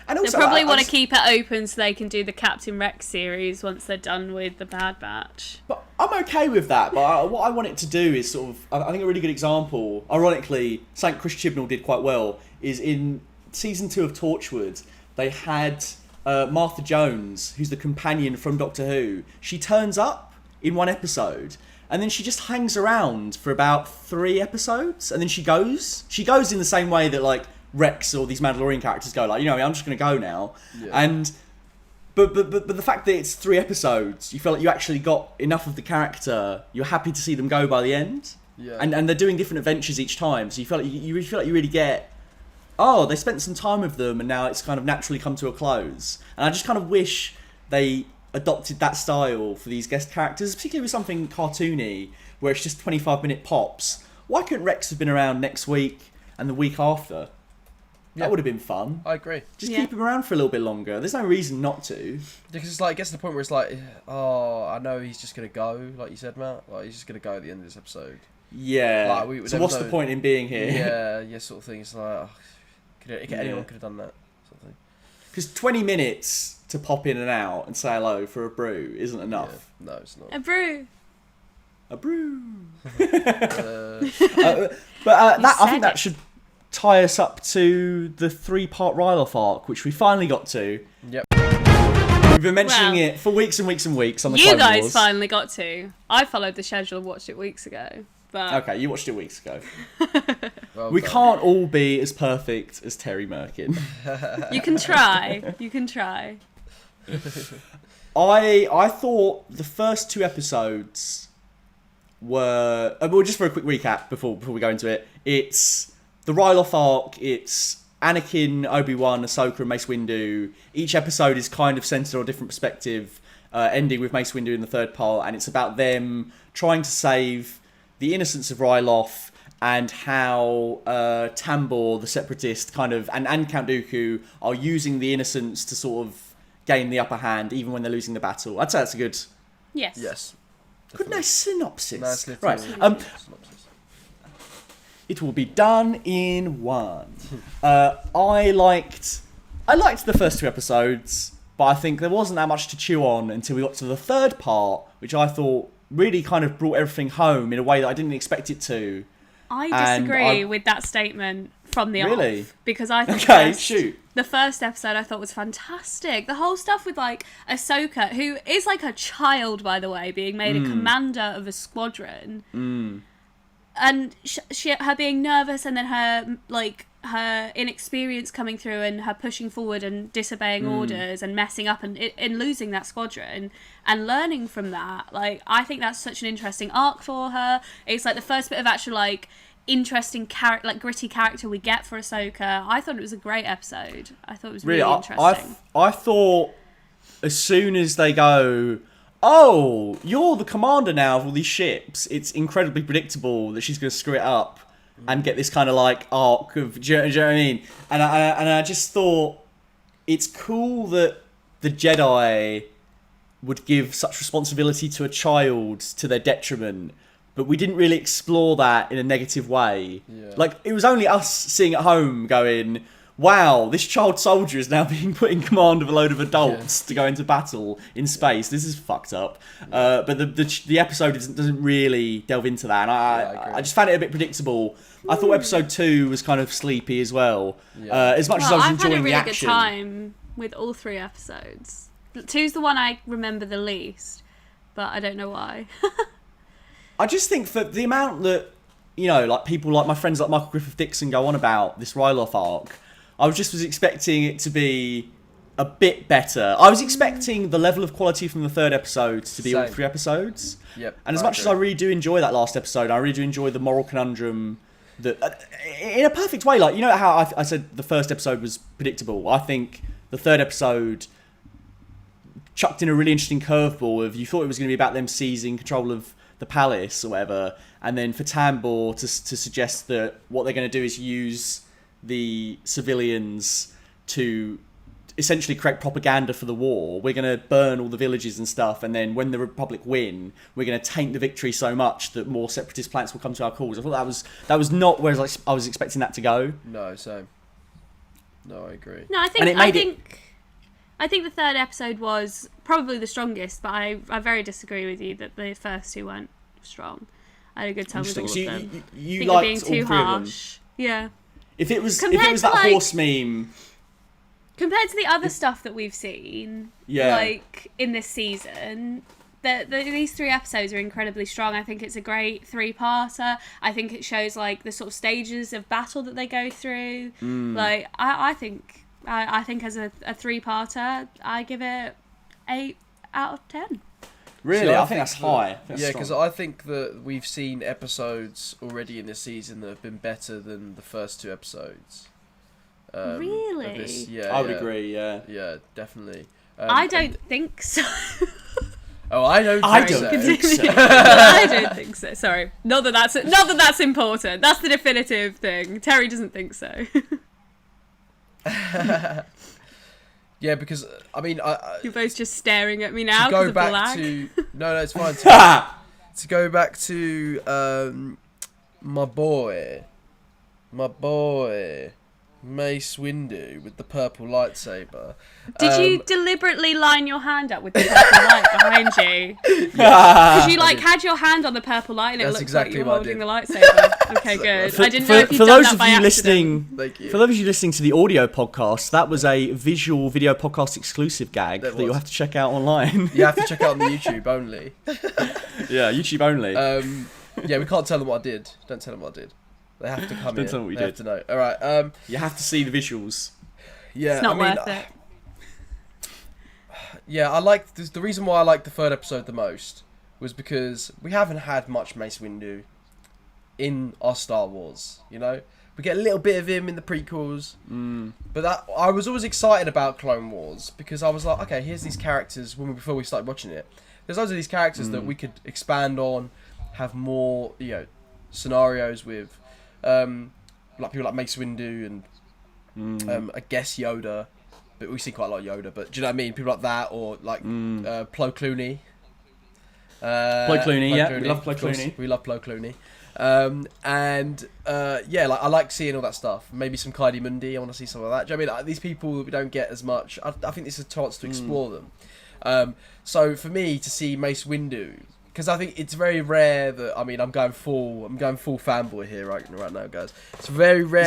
And They also, probably want to keep it open so they can do the Captain Rex series once they're done with the Bad Batch. But I'm okay with that. But what I want it to do is sort of, I think a really good example, ironically, something Chris Chibnall did quite well, is in season 2 of Torchwood, they had Martha Jones, who's the companion from Doctor Who. She turns up in one episode, and then she just hangs around for about 3 episodes, and then she goes. She goes in the same way that like Rex or these Mandalorian characters go, like, you know, I'm just going to go now. Yeah. And but the fact that it's 3 episodes, you feel like you actually got enough of the character. You're happy to see them go by the end. Yeah. And they're doing different adventures each time, so you feel like you really get, oh, they spent some time with them, and now it's kind of naturally come to a close. And I just kind of wish they adopted that style for these guest characters, particularly with something cartoony, where it's just 25-minute pops. Why couldn't Rex have been around next week and the week after? That would have been fun. I agree. Just keep him around for a little bit longer. There's no reason not to. Because it's like, it gets to the point where it's like, oh, I know he's just going to go, like you said, Matt. Like, he's just going to go at the end of this episode. Yeah. Like, So what's the point in being here? Yeah, sort of thing. It's like, anyone could have done that, sort of thing. Because 20 minutes to pop in and out and say hello for a brew isn't enough. Yeah. No, it's not. A brew. A brew. Uh, I think that should tie us up to the 3-part Ryloth arc, which we finally got to. Yep. We've been mentioning it for weeks and weeks and weeks on the Clone Wars. Wars. Finally got to. I followed the schedule and watched it weeks ago. But Okay, you watched it weeks ago. Well We done. can't all be as perfect as Terry Merkin. you can try. You can try. I thought the first 2 episodes were... well, just for a quick recap before we go into it. It's the Ryloth arc, it's Anakin, Obi-Wan, Ahsoka and Mace Windu. Each episode is kind of centered on a different perspective, ending with Mace Windu in the 3rd part, and it's about them trying to save the innocence of Ryloth and how Tambor, the Separatist, kind of, and Count Dooku are using the innocence to sort of gain the upper hand, even when they're losing the battle. I'd say that's a good... Yes. Yes. Good, nice synopsis. Nice little Right. synopsis. It will be done in one. I liked the first 2 episodes. but I think there wasn't that much to chew on until we got to the third part, which I thought really kind of brought everything home in a way that I didn't expect it to. I disagree with that statement from the Really? off, because I think the first episode I thought was fantastic. The whole stuff with like Ahsoka, who is like a child, by the way, being made a commander of a squadron, and her being nervous, and then her inexperience coming through, and her pushing forward and disobeying orders and messing up and losing that squadron and learning from that. Like, I think that's such an interesting arc for her. It's like the first bit of actual like interesting character, like gritty character we get for Ahsoka. I thought it was a great episode. I thought it was really interesting. I thought as soon as they go, oh, you're the commander now of all these ships, it's incredibly predictable that she's going to screw it up and get this kind of like arc of, do you know what I mean? And I just thought it's cool that the Jedi would give such responsibility to a child to their detriment, but we didn't really explore that in a negative way. Yeah. Like, it was only us sitting at home going, wow, this child soldier is now being put in command of a load of adults to go into battle in space. This is fucked up. But the episode doesn't really delve into that. And I just found it a bit predictable. I thought episode 2 was kind of sleepy as well. As much as I was enjoying the action. I've had a really good time with all 3 episodes. 2's the one I remember the least, but I don't know why. I just think that the amount that, you know, like people like my friends like Michael Griffith Dixon go on about this Ryloth arc, I was expecting it to be a bit better. I was expecting the level of quality from the 3rd episode to be all 3 episodes. Yep. And as much as I really do enjoy that last episode, I really do enjoy the moral conundrum that, in a perfect way, like, you know how I said the first episode was predictable. I think the 3rd episode chucked in a really interesting curveball of, you thought it was going to be about them seizing control of the palace or whatever, and then for Tambor to suggest that what they're going to do is use the civilians to essentially create propaganda for the war. We're going to burn all the villages and stuff, and then when the Republic win, we're going to taint the victory so much that more separatist planets will come to our cause. I thought that was not where I was expecting that to go. No, same. No, I agree. No, I think the 3rd episode was probably the strongest, but I very disagree with you that the first 2 weren't strong. I had a good time with all of them. You liked being too harsh. Yeah. If it was that horse meme, compared to the other stuff that we've seen, like in this season, these 3 episodes are incredibly strong. I think it's a great 3-parter. I think it shows like the sort of stages of battle that they go through. Like I think as a 3-parter, I give it 8 out of 10. Really? So I think that's high. Because I think that we've seen episodes already in this season that have been better than the first 2 episodes. Really? I would agree, yeah. Yeah, definitely. I don't think so. Oh, I don't think so. I don't think so. Sorry. Not that that's important. That's the definitive thing. Terry doesn't think so. Yeah, because I mean, you're both just staring at me now. To go back black. to no, it's fine. To go back to my boy, Mace Windu with the purple lightsaber. Did you deliberately line your hand up with the purple light behind you? Because you had your hand on the purple light and it looked exactly like you were holding the lightsaber. Okay, good. I didn't know if you'd for done those that of by you accident. listening, for those of you listening to the audio podcast, that was a visual video podcast exclusive gag that you'll have to check out online. You have to check out on the YouTube only. Yeah, YouTube only. Yeah, we can't tell them what I did. Don't tell them what I did. They have to come in. Don't tell them what you did. Have to know. All right. You have to see the visuals. Yeah, it's not worth it. Yeah, I like the reason why I liked the 3rd episode the most was because we haven't had much Mace Windu in our Star Wars. You know, we get a little bit of him in the prequels, but I was always excited about Clone Wars because I was like, okay, here's these characters. Before we started watching it, there's loads of these characters that we could expand on, have more scenarios with, like people like Mace Windu and I guess Yoda. But we see quite a lot of Yoda, but do you know what I mean? People like that, or like Plo Clooney. Plo Clooney, yeah. We love Plo Clooney. We love Plo Clooney. Like I like seeing all that stuff. Maybe some Kylie Mundi. I want to see some of that. Do you know what I mean? Like, these people that we don't get as much. I think this is a chance to explore them. So for me to see Mace Windu, because I think it's very rare that I'm going full fanboy here right now, guys. It's very rare.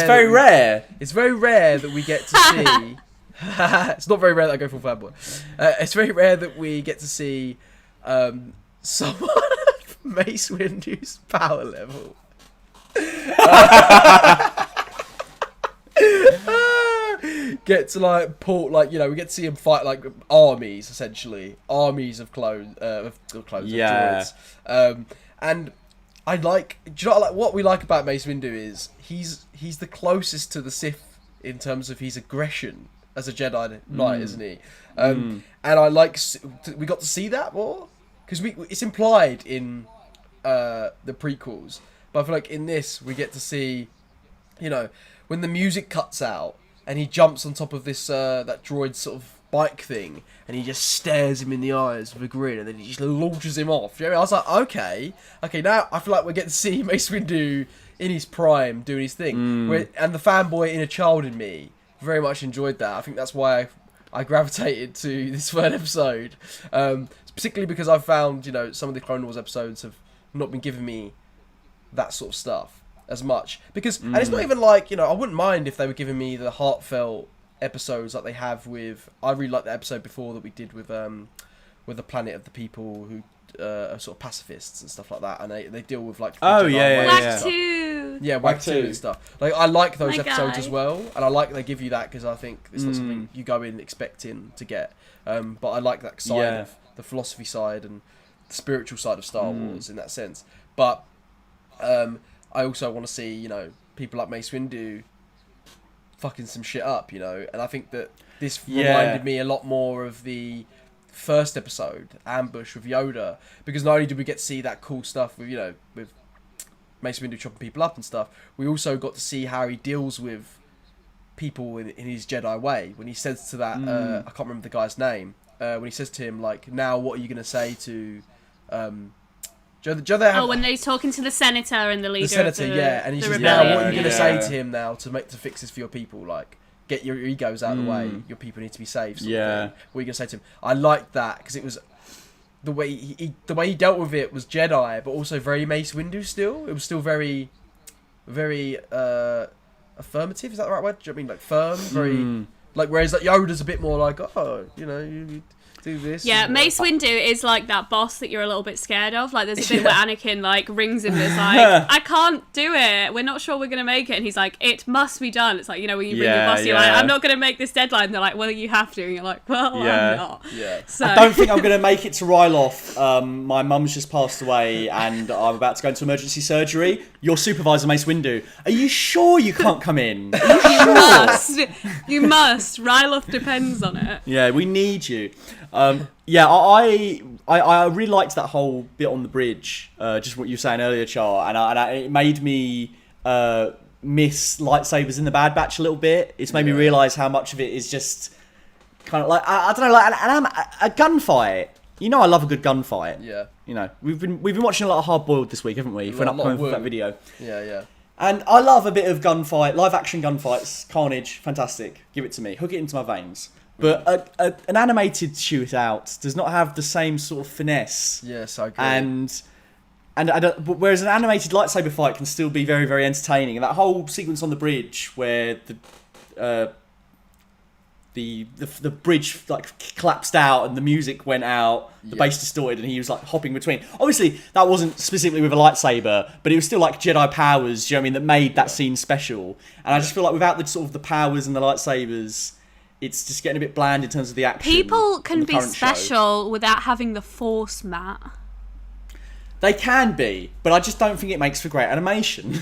It's very rare that we get to see. It's not very rare that I go full fanboy. It's very rare that we get to see someone of Mace Windu's power level. Get to like pull like we get to see him fight like armies, essentially armies of clones of droids. And I like, do you know what we like about Mace Windu is he's the closest to the Sith in terms of his aggression as a Jedi Knight, isn't he? And I like we got to see that more because it's implied in the prequels, but I feel like in this we get to see, when the music cuts out and he jumps on top of this that droid sort of bike thing and he just stares him in the eyes with a grin and then he just launches him off. You know what I mean? I was like, okay, now I feel like we're getting to see Mace Windu in his prime doing his thing. And the fanboy inner child in me very much enjoyed that. I think that's why I gravitated to this third episode, particularly because I've found some of the Clone Wars episodes have not been giving me that sort of stuff as much, because and it's not even like I wouldn't mind if they were giving me the heartfelt episodes like they have with, I really like the episode before that we did with the Planet of the People who are sort of pacifists and stuff like that, and they deal with like Wag 2 and stuff. Like I like those episodes as well, and I like they give you that because I think it's not something you go in expecting to get, but I like that side of the philosophy side and the spiritual side of Star Wars in that sense. But I also want to see people like Mace Windu fucking some shit up, and I think that this reminded me a lot more of the first episode, Ambush with Yoda, because not only did we get to see that cool stuff with with Mace Windu chopping people up and stuff, we also got to see how he deals with people in his Jedi way. When he says to that, I can't remember the guy's name, when he says to him like, now what are you going to say to when he's talking to the senator and the leader. The senator, and he says, now what are you going to say to him now to fix this for your people? Like, get your egos out of the way. Your people need to be saved. Sort of thing. What are you going to say to him? I liked that because it was the way he dealt with it was Jedi, but also very Mace Windu. Still, it was still very, very affirmative. Is that the right word? Do you know what I mean, like firm? Very like, whereas like Yoda's a bit more like, you do this. Yeah, Mace Windu is like that boss that you're a little bit scared of. Like there's a bit where Anakin like rings him and is like, I can't do it. We're not sure we're going to make it. And he's like, it must be done. It's like, when you bring your boss, you're like, I'm not going to make this deadline. They're like, well, you have to. And you're like, well, I'm not. Yeah. So I don't think I'm going to make it to Ryloth. My mum's just passed away and I'm about to go into emergency surgery. Your supervisor, Mace Windu. Are you sure you can't come in? Are you sure? You must. Ryloth depends on it. Yeah, we need you. I really liked that whole bit on the bridge, just what you were saying earlier, Char, and it made me miss lightsabers in the Bad Batch a little bit. It's made me realise how much of it is just kind of like, I don't know, like a gunfight. I love a good gunfight. Yeah. We've been watching a lot of Hard Boiled this week, haven't we? For an upcoming that video. Yeah. And I love a bit of gunfight, live action gunfights, carnage, fantastic. Give it to me, hook it into my veins. But an animated shootout does not have the same sort of finesse. Yes, I agree. And whereas an animated lightsaber fight can still be very, very entertaining, and that whole sequence on the bridge where the bridge like collapsed out and the music went out, the bass distorted, and he was like hopping between. Obviously, that wasn't specifically with a lightsaber, but it was still like Jedi powers. Do you know what I mean? That made that scene special. And I just feel like without the sort of the powers and the lightsabers, it's just getting a bit bland in terms of the action. People can be special without having the Force, Matt. They can be, but I just don't think it makes for great animation.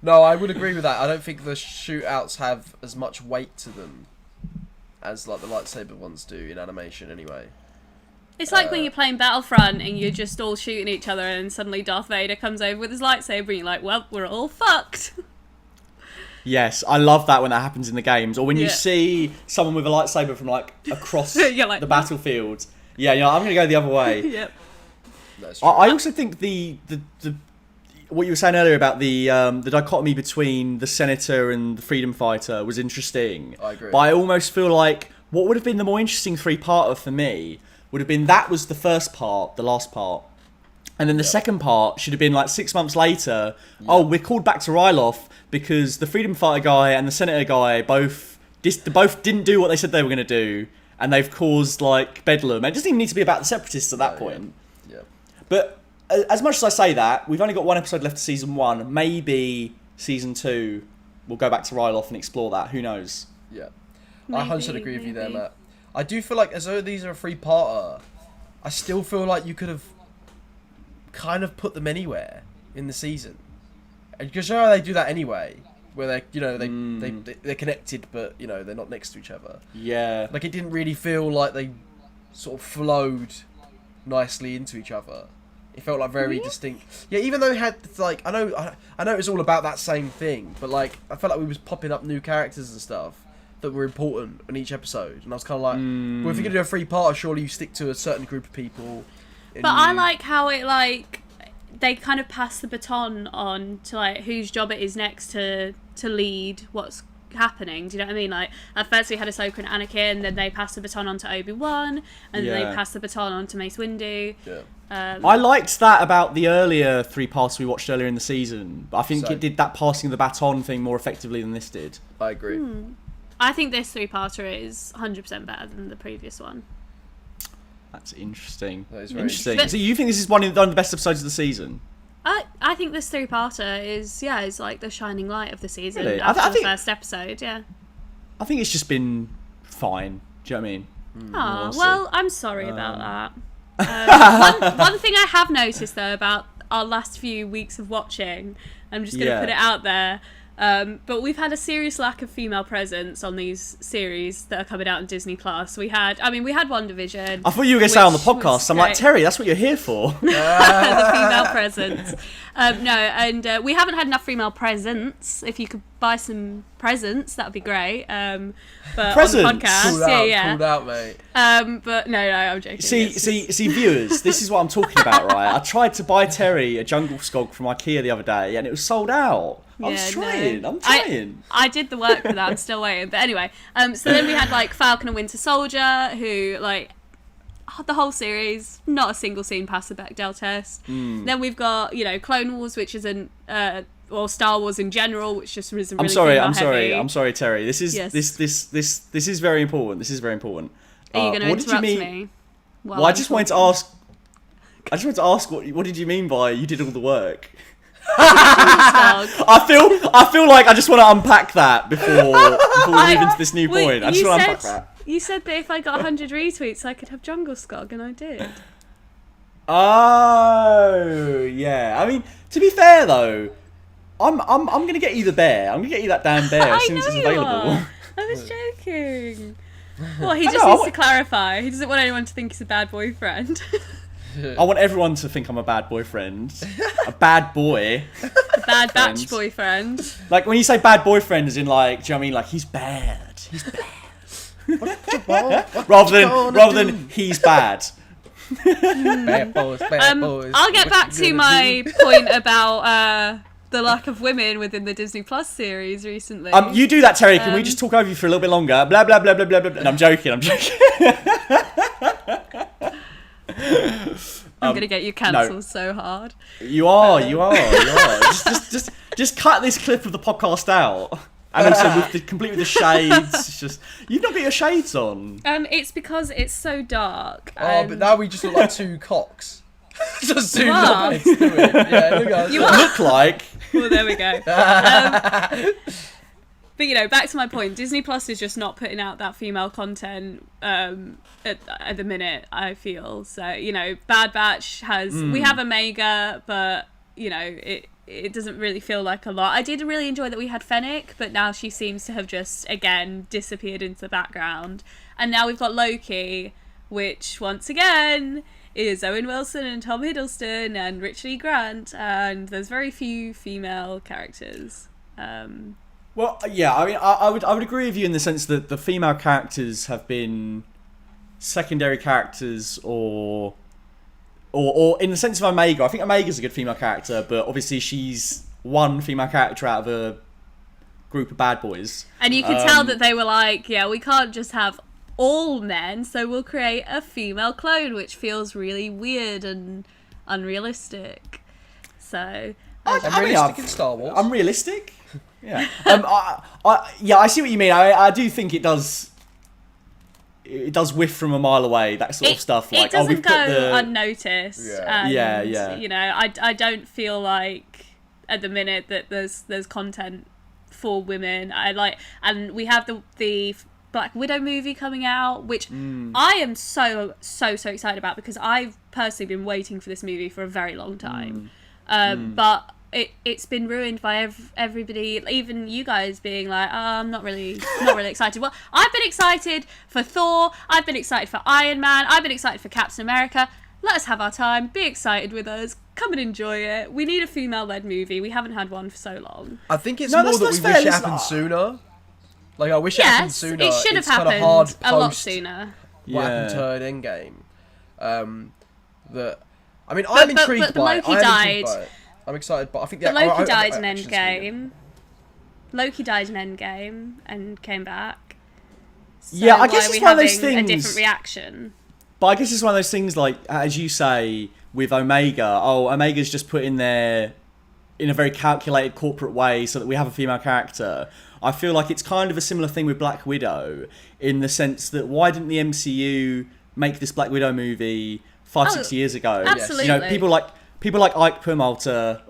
No, I would agree with that. I don't think the shootouts have as much weight to them as like the lightsaber ones do in animation anyway. It's like when you're playing Battlefront and you're just all shooting each other and suddenly Darth Vader comes over with his lightsaber and you're like, well, we're all fucked. Yes, I love that when that happens in the games. Or when you see someone with a lightsaber from like across like, the battlefield. Yeah, I'm going to go the other way. Yep. That's true. I also think the what you were saying earlier about the dichotomy between the senator and the freedom fighter was interesting. I agree. But I almost feel like what would have been the more interesting three-parter for me would have been that was the first part, the last part. And then the second part should have been like 6 months later. Yeah. Oh, we're called back to Ryloth because the freedom fighter guy and the senator guy both didn't do what they said they were going to do, and they've caused like bedlam. It doesn't even need to be about the separatists at that point. Yeah. But as much as I say that, we've only got one episode left of season 1. Maybe season 2 we'll go back to Ryloth and explore that. Who knows? Yeah. Maybe, I 100% agree with you there, Matt. I do feel like, as though these are a three-parter, I still feel like you could have kind of put them anywhere in the season. And because they do that anyway, where they're connected, but they're not next to each other. Yeah. Like, it didn't really feel like they sort of flowed nicely into each other. It felt like very distinct. Yeah, even though it had like I know it was all about that same thing, but like I felt like we was popping up new characters and stuff that were important in each episode, and I was kind of like, well, if you're gonna do a three-parter, surely you stick to a certain group of people. But I like how it like they kind of pass the baton on to like whose job it is next to lead what's happening. Do you know what I mean? Like at first we had Ahsoka and Anakin, then they passed the baton on to Obi-Wan, and then they passed the baton on to Mace Windu. Yeah. I liked that about the earlier three parts we watched earlier in the season, but I think it did that passing of the baton thing more effectively than this did. I agree. I think this three-parter is 100% better than the previous one. That's interesting. That is very interesting. But, so you think this is one of the best episodes of the season? I think this three-parter is like the shining light of the season Really? after the first episode, yeah. I think it's just been fine. Do you know what I mean? Oh, well, I'm sorry about that. One thing I have noticed, though, about our last few weeks of watching, I'm just going to put it out there, but we've had a serious lack of female presence on these series that are coming out on Disney+. We had WandaVision. I thought you were going to say on the podcast. I'm like, Terry, that's what you're here for. The female presence. We haven't had enough female presence. If you could buy some presents, that would be great. But presents? on the podcast, Pulled out, mate. But no, I'm joking. See, viewers, this is what I'm talking about, right? I tried to buy Terry a jungle skog from IKEA the other day, and it was sold out. I'm trying. I did the work for that. I'm still waiting. But anyway, so then we had like Falcon and Winter Soldier, who like the whole series, not a single scene past the Bechdel test. Then we've got Clone Wars, which isn't or Star Wars in general, which just isn't really I'm sorry, Terry. This is very important. This is very important. Are you going to interrupt me? Well, I just wanted to ask. What did you mean by you did all the work? I feel like I just want to unpack that before we move into this new point. I just want to unpack that. You said that if I got 100 retweets, I could have Jungle Skog, and I did. Oh yeah. I mean, to be fair though, I'm gonna get you the bear. I'm gonna get you that damn bear as soon as it's available. I was joking. Well, he just needs to clarify. He doesn't want anyone to think he's a bad boyfriend. I want everyone to think I'm a bad boyfriend. A bad boy. A bad batch boyfriend. Like, when you say bad boyfriend, as in, like, do you know what I mean? Like, he's bad. He's bad. rather than he's bad. Bad boys. I'll get back to my point about the lack of women within the Disney Plus series recently. You do that, Terry. Can we just talk over you for a little bit longer? Blah, blah, blah, blah, blah, blah. No, I'm joking. I'm gonna get you cancelled so hard. You are. Just cut this clip of the podcast out. And also complete with the shades. It's just you've not got your shades on. It's because it's so dark. But now we just look like two cocks. Just zoomed up next to it. Yeah, look at you look like. Well, there we go. But back to my point. Disney Plus is just not putting out that female content at the minute, I feel. So Bad Batch has we have Omega, but it doesn't really feel like a lot. I did really enjoy that we had Fennec, but now she seems to have just again disappeared into the background. And now we've got Loki, which once again is Owen Wilson and Tom Hiddleston and Richard E. Grant, and there's very few female characters. Well, yeah, I mean, I would agree with you in the sense that the female characters have been secondary characters or or in the sense of Omega, I think Omega's a good female character, but obviously she's one female character out of a group of bad boys. And you can tell that they were like, yeah, we can't just have all men, so we'll create a female clone, which feels really weird and unrealistic. So I'm realistic in Star Wars. I'm realistic. Yeah. I see what you mean. I do think it does. It does whiff from a mile away. That sort of stuff. Like, it doesn't we've go put the... unnoticed. Yeah. And, Yeah. You know, I don't feel like at the minute that there's content for women. And we have the Black Widow movie coming out, which I am so excited about, because I've personally been waiting for this movie for a very long time. But it's been ruined by everybody, even you guys being like, oh, I'm not really excited. Well, I've been excited for Thor, I've been excited for Iron Man, I've been excited for Captain America. Let us have our time, be excited with us, come and enjoy it. We need a female-led movie, we haven't had one for so long. I think it's more that we wish it happened sooner. Like, I wish it happened sooner. It should have happened kind of hard a lot sooner. What happened to her in Endgame. I'm intrigued by it. Loki died. I'm excited, but I think But Loki died in Endgame. Loki died in Endgame and came back. So Yeah, I guess it's one of those a things. different reaction. But I guess it's one of those things, like, as you say, with Omega. Oh, Omega's just put in there in a very calculated corporate way so that we have a female character. I feel like it's kind of a similar thing with Black Widow, in the sense that why didn't the MCU make this Black Widow movie 5-6 years ago? Absolutely. You know, people like Ike Perlmutter,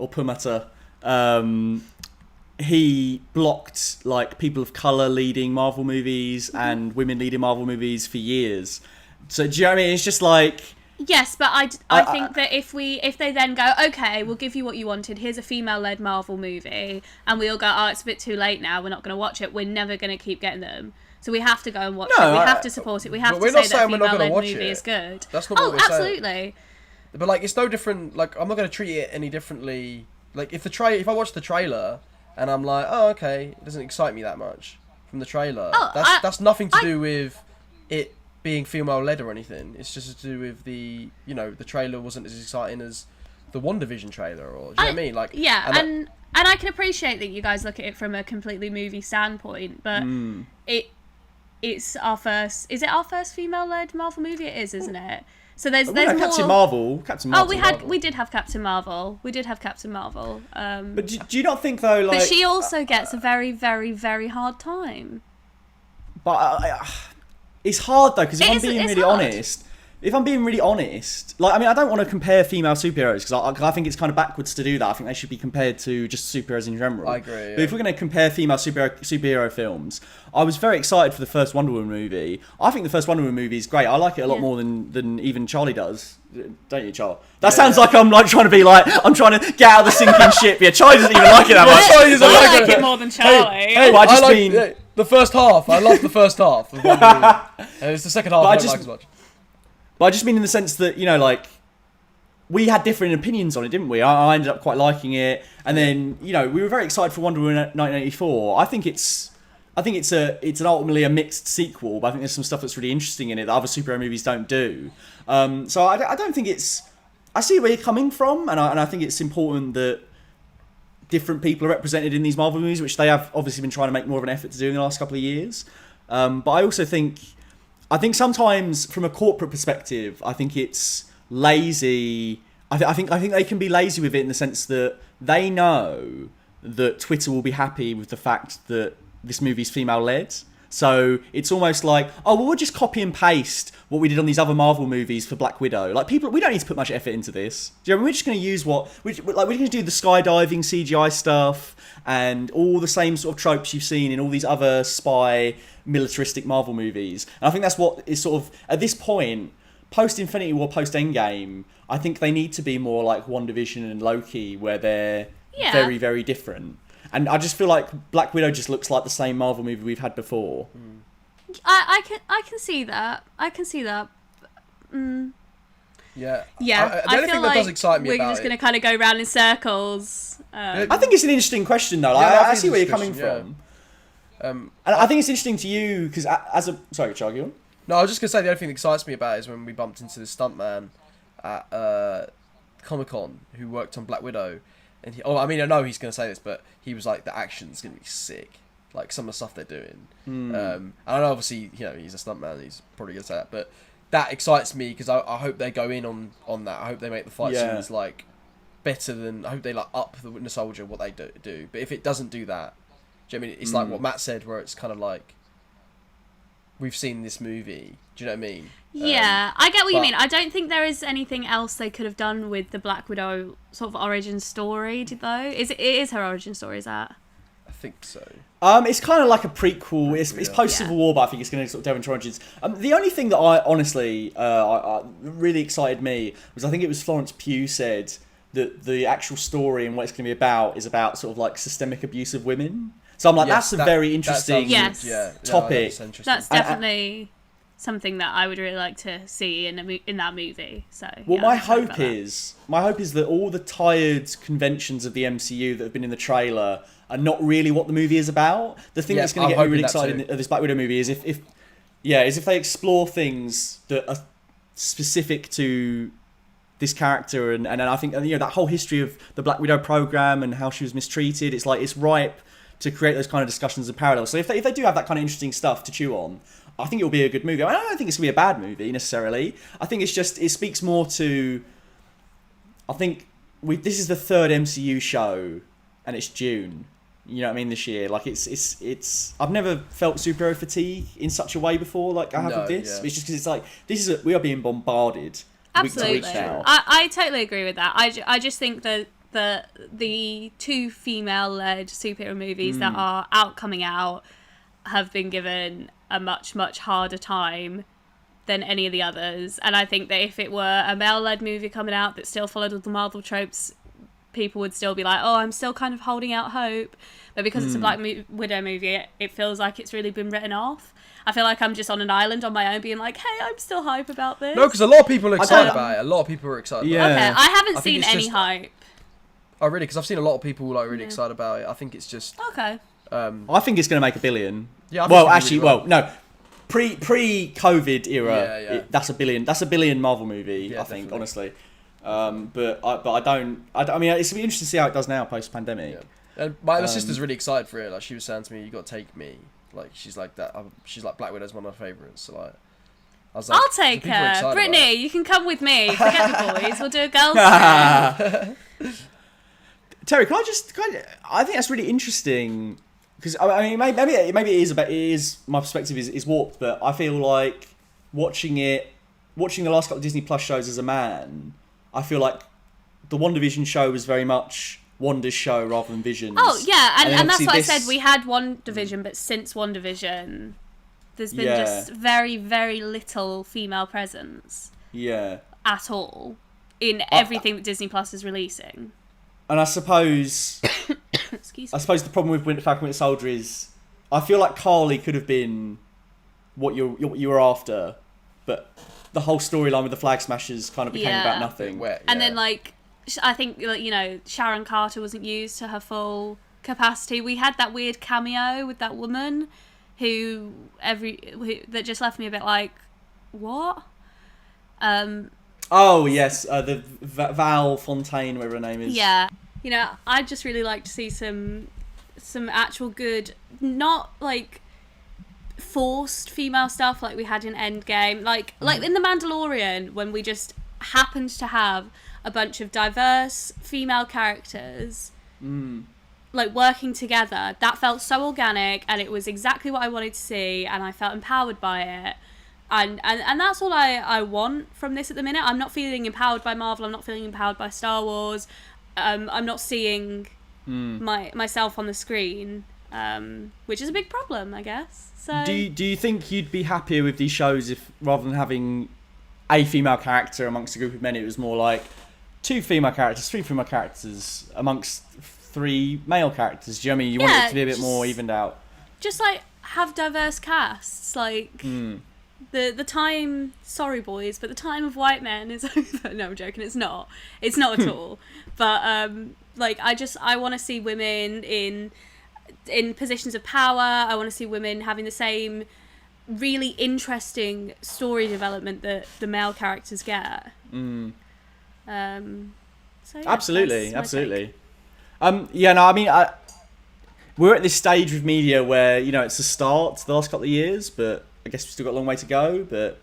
he blocked like people of color leading Marvel movies and women leading Marvel movies for years. So do you know what I mean? It's just like... Yes, but I think that if they then go, okay, we'll give you what you wanted, here's a female-led Marvel movie, and we all go, oh, it's a bit too late now, we're not going to watch it, we're never going to keep getting them. So we have to go and watch it, we have to support it, we have to say that a female-led movie is good. That's not what we're saying. Absolutely. But, like, it's no different, like, I'm not going to treat it any differently. Like, if I watch the trailer, and I'm like, oh, okay, it doesn't excite me that much from the trailer, that's nothing to do with it being female-led or anything. It's just to do with the trailer wasn't as exciting as the WandaVision trailer, or do you know what I mean? Like, yeah, and I can appreciate that you guys look at it from a completely movie standpoint, but it's our first. Is it our first female-led Marvel movie? It is, isn't it? So there's more. Captain Marvel. We did have Captain Marvel. But do you not think though, like? But she also gets a very, very, very hard time. But it's hard though, because if I'm being really honest, like, I mean, I don't want to compare female superheroes, because I think it's kind of backwards to do that. I think they should be compared to just superheroes in general. I agree. Yeah. But if we're going to compare female superhero films, I was very excited for the first Wonder Woman movie. I think the first Wonder Woman movie is great. I like it a lot more than even Charlie does. Don't you, Charlie? That sounds like I'm like trying to be like, I'm trying to get out of the sinking ship. Yeah, Charlie doesn't even like it that much. I like it more than Charlie. Hey, the first half. I love the first half of Wonder Woman. And it's the second half I don't like as much. But I just mean in the sense that, you know, like, we had different opinions on it, didn't we? I ended up quite liking it, and then, you know, we were very excited for Wonder Woman 1984. I think it's an ultimately a mixed sequel, but I think there's some stuff that's really interesting in it that other superhero movies don't do. So I don't think it's... I see where you're coming from, and I think it's important that different people are represented in these Marvel movies, which they have obviously been trying to make more of an effort to do in the last couple of years. But I also think sometimes from a corporate perspective, I think it's lazy. I think they can be lazy with it in the sense that they know that Twitter will be happy with the fact that this movie's female-led. So it's almost like, oh, well, we'll just copy and paste what we did on these other Marvel movies for Black Widow. Like, we don't need to put much effort into this. Do you know, we're just going to use we're going to do the skydiving CGI stuff and all the same sort of tropes you've seen in all these other spy militaristic Marvel movies. And I think that's what is sort of, at this point, post Infinity War, post Endgame, I think they need to be more like WandaVision and Loki, where they're very, very different. And I just feel like Black Widow just looks like the same Marvel movie we've had before. I can see that. Yeah. Yeah. The only thing that does excite me about it... We're just going to kind of go round in circles. I think it's an interesting question, though. I see where you're coming from. And I think it's interesting to you, because sorry, Charlie, go on. No, I was just going to say the only thing that excites me about it is when we bumped into the stuntman, at Comic-Con who worked on Black Widow, and I know he's going to say this, but he was like, the action's going to be sick. Like, some of the stuff they're doing. And I know, obviously, he's a stuntman, he's probably going to say that, but that excites me, because I hope they go in on that. I hope they make the fight scenes, like, better than... I hope they, like, up the Winter Soldier, what they do. But if it doesn't do that, do you know what I mean? It's like what Matt said, where it's kind of like, we've seen this movie. Do you know what I mean? Yeah, I get what you mean. I don't think there is anything else they could have done with the Black Widow sort of origin story, though. It is her origin story, is that? I think so. It's kind of like a prequel. It's post Civil War, but I think it's going to sort of delve into origins. The only thing that I honestly I really excited me was, I think it was Florence Pugh said that the actual story and what it's going to be about is about sort of like systemic abuse of women. So I'm like, that's a very interesting topic. That's definitely something that I would really like to see in that movie. So my hope is that all the tired conventions of the MCU that have been in the trailer are not really what the movie is about. The thing that's going to get me really excited of this Black Widow movie is if they explore things that are specific to this character, and I think that whole history of the Black Widow program and how she was mistreated. It's like, it's ripe to create those kind of discussions and parallels. So if they do have that kind of interesting stuff to chew on, I think it'll be a good movie. I don't think it's going to be a bad movie necessarily. I think it speaks more to... I think this is the third MCU show, and it's June. You know what I mean? This year, like it's. I've never felt superhero fatigue in such a way before, like I have with this. Yeah. It's just because it's like we are being bombarded week to week now. I totally agree with that. I just think that the two female-led superhero movies that are coming out have been given a much, much harder time than any of the others. And I think that if it were a male-led movie coming out that still followed all the Marvel tropes, people would still be like, oh, I'm still kind of holding out hope. But because it's a Black Widow movie, it feels like it's really been written off. I feel like I'm just on an island on my own being like, hey, I'm still hype about this. No, because a lot of people are excited about it. A lot of people are excited about it. Okay, I haven't seen any hype. Oh, really? Because I've seen a lot of people like really excited about it. I think it's just... Okay. I think it's going to make $1 billion. Yeah. No. Pre-COVID era, that's $1 billion. That's $1 billion Marvel movie. I think, honestly. But I don't. I mean, it's gonna be interesting to see how it does now post pandemic. Yeah. And my sister's really excited for it. Like, she was saying to me, "You got to take me." Like, she's like that. She's like, Black Widow's one of her favourites. So like, I was like, I'll take her. Brittany, you can come with me. Forget the boys. We'll do a girls' trip. Terry, I think that's really interesting, because I mean, maybe it is my perspective is warped, but I feel like watching the last couple of Disney Plus shows as a man, I feel like the WandaVision show was very much Wanda's show rather than Vision's. Oh yeah, and that's what I said. We had WandaVision, but since WandaVision, there's been just very, very little female presence. Yeah. At all in everything that Disney Plus is releasing. And I suppose, Excuse me. I suppose the problem with Falcon Winter Soldier is, I feel like Carly could have been what you were after, but the whole storyline with the Flag Smashers kind of became about nothing. And then, like, I think, Sharon Carter wasn't used to her full capacity. We had that weird cameo with that woman that just left me a bit like, what? Oh yes, the Val Fontaine, whatever her name is. Yeah, I'd just really like to see some actual good, not like forced female stuff like we had in Endgame, like in The Mandalorian, when we just happened to have a bunch of diverse female characters like working together. That felt so organic, and it was exactly what I wanted to see, and I felt empowered by it. And that's all I want from this at the minute. I'm not feeling empowered by Marvel. I'm not feeling empowered by Star Wars. I'm not seeing myself on the screen, which is a big problem, I guess. So, do you think you'd be happier with these shows if, rather than having a female character amongst a group of men, it was more like 2 female characters, 3 female characters amongst 3 male characters? Do you know what I mean? You want it to be a bit more evened out. Just like have diverse casts, like. The time, sorry boys, but the time of white men is over. No, I'm joking, it's not at all. But I want to see women in positions of power. I want to see women having the same really interesting story development that the male characters get. So yeah, Absolutely, that's my take. absolutely. Yeah, no, I mean, we're at this stage with media where, you know, it's a start the last couple of years, but I guess we've still got a long way to go. But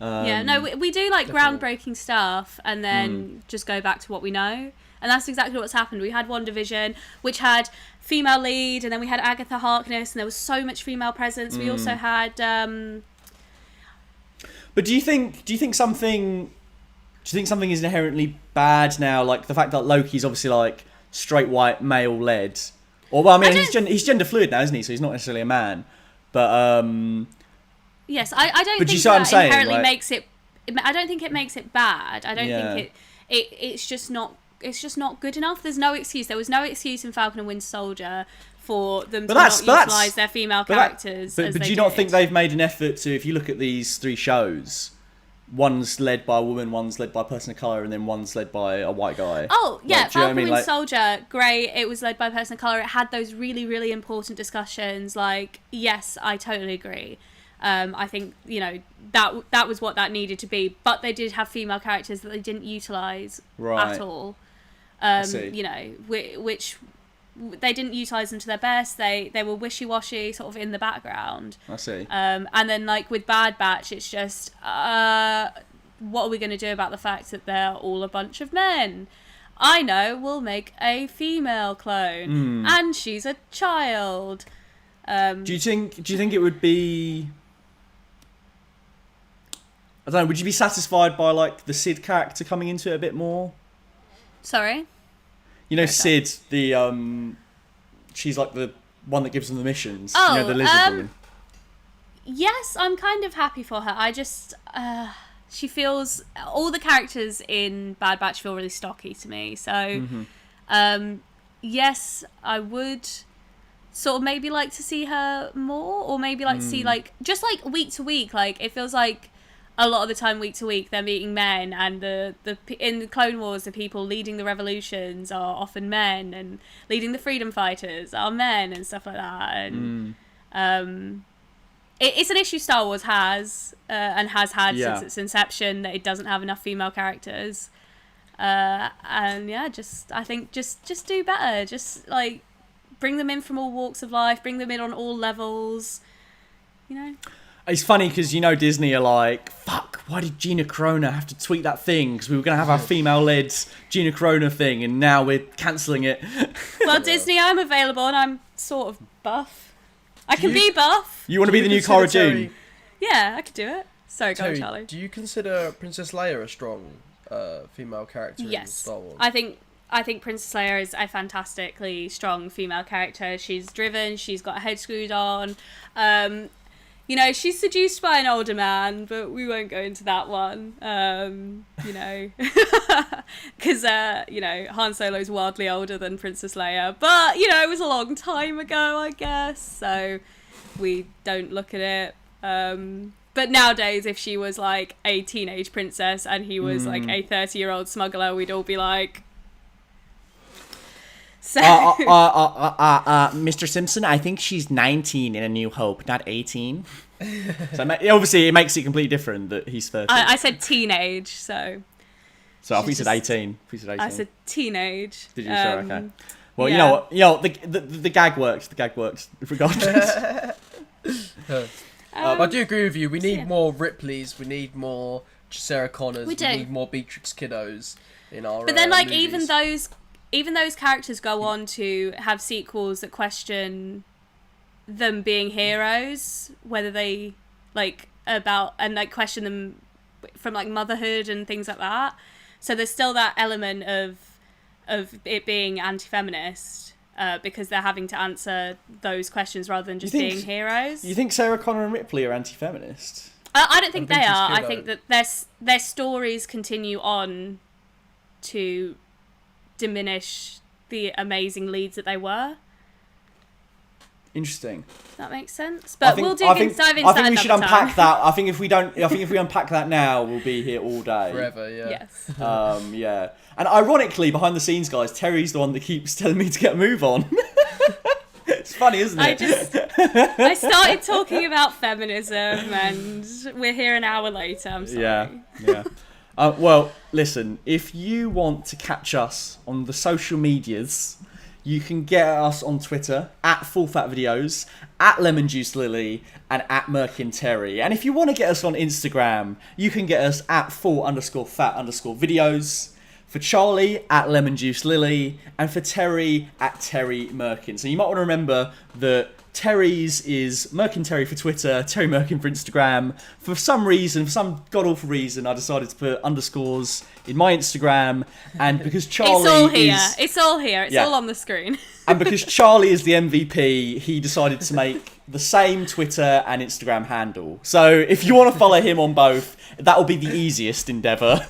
Yeah, no, we do like definitely. groundbreaking stuff and then just go back to what we know. And that's exactly what's happened. We had WandaVision, which had female lead, and then we had Agatha Harkness, and there was so much female presence. We also had But do you think something is inherently bad now? Like the fact that Loki's obviously like straight white male led, or well, I mean he's gender fluid now, isn't he? So he's not necessarily a man. But yes, I don't But do you think see what I'm that saying? inherently Like- makes it. I don't think it makes it bad. I don't Yeah. think it's just not. It's just not good enough. There's no excuse. There was no excuse in Falcon and Winter Soldier for them to not utilise their female characters. But do you not think they've made an effort to? If you look at these three shows, one's led by a woman, one's led by a person of colour, and then one's led by a white guy. Oh, yeah, Like, do you know what I Falcon mean? Winter Like- Soldier, great. It was led by a person of colour. It had those really, really important discussions. Like, yes, I totally agree. I think, you know, that was what that needed to be. But they did have female characters that they didn't utilise Right. at all. see. You know, which they didn't utilise them to their best. They were wishy-washy, sort of in the background. I see. And then, like, with Bad Batch, it's just, what are we going to do about the fact that they're all a bunch of men? I know, we'll make a female clone, and she's a child. Do you think it would be? I don't know. Would you be satisfied by like the Sid character coming into it a bit more? Sorry? You know, Sid, the she's like the one that gives them the missions. Oh, you know, the lizard woman. Yes, I'm kind of happy for her. I just, she feels, all the characters in Bad Batch feel really stocky to me. So, yes, I would sort of maybe like to see her more, or maybe like to see like, just like week to week, like it feels like a lot of the time week to week they're meeting men, and in the Clone Wars the people leading the revolutions are often men, and leading the freedom fighters are men and stuff like that. And it's an issue Star Wars has and has had since its inception, that it doesn't have enough female characters. And yeah, I think just do better. Just like bring them in from all walks of life, bring them in on all levels, you know. It's funny because, you know, Disney are like, fuck, why did Gina Carano have to tweet that thing? Because we were going to have our female-led Gina Carano thing, and now we're cancelling it. Well, Disney, I'm available, and I'm sort of buff. I can be buff. You want to be the new Cara Dune? Yeah, I could do it. Sorry, go on, Terry, Charlie. do you consider Princess Leia a strong female character in Star Wars? I think Princess Leia is a fantastically strong female character. She's driven. She's got her head screwed on. You know, she's seduced by an older man, but we won't go into that one. You know, because you know, Han Solo's wildly older than Princess Leia, but you know, it was a long time ago, I guess. So we don't look at it. But nowadays, if she was like a teenage princess and he was like a 30-year-old smuggler, we'd all be like. So Mr. Simpson, I think she's 19 in A New Hope, not 18. So obviously, it makes it completely different that he's 30. I said teenage, so. So I think you said 18. I said teenage. Did you? Sorry, okay. Well, yeah. you know what? You know, the gag works. The gag works, regardless. I do agree with you. We need more Ripleys. We need more Sarah Connors. We need more Beatrix Kiddos in our. But then, like, movies. even those characters go on to have sequels that question them being heroes, whether they question them from like motherhood and things like that. So there's still that element of it being anti-feminist because they're having to answer those questions rather than just being heroes. You think Sarah Connor and Ripley are anti-feminist? I don't think they are. Kiddo. I think that their stories continue on to diminish the amazing leads that they were. Interesting. Does that make sense? But we'll dive into that I think we should another unpack time. that. I think if we unpack that now, we'll be here all day. Forever, yeah. Yes. Yeah. And ironically, behind the scenes, guys, Terry's the one that keeps telling me to get a move on. It's funny, isn't it? I started talking about feminism, and we're here an hour later. I'm sorry. Yeah. Well, listen, if you want to catch us on the social medias, you can get us on Twitter at Full Fat Videos, at Lemon Juice Lily, and at Merkin Terry. And if you want to get us on Instagram, you can get us at full_fat_videos. For Charlie, at Lemon Juice Lily, and for Terry, at Terry Merkin. So you might want to remember that Terry's is Merkin Terry for Twitter, Terry Merkin for Instagram. For some reason, for some god-awful reason, I decided to put underscores in my Instagram, and because Charlie It's all here. is... It's all here. It's Yeah. all on the screen. And because Charlie is the MVP, he decided to make the same Twitter and Instagram handle. So if you want to follow him on both, that will be the easiest endeavour.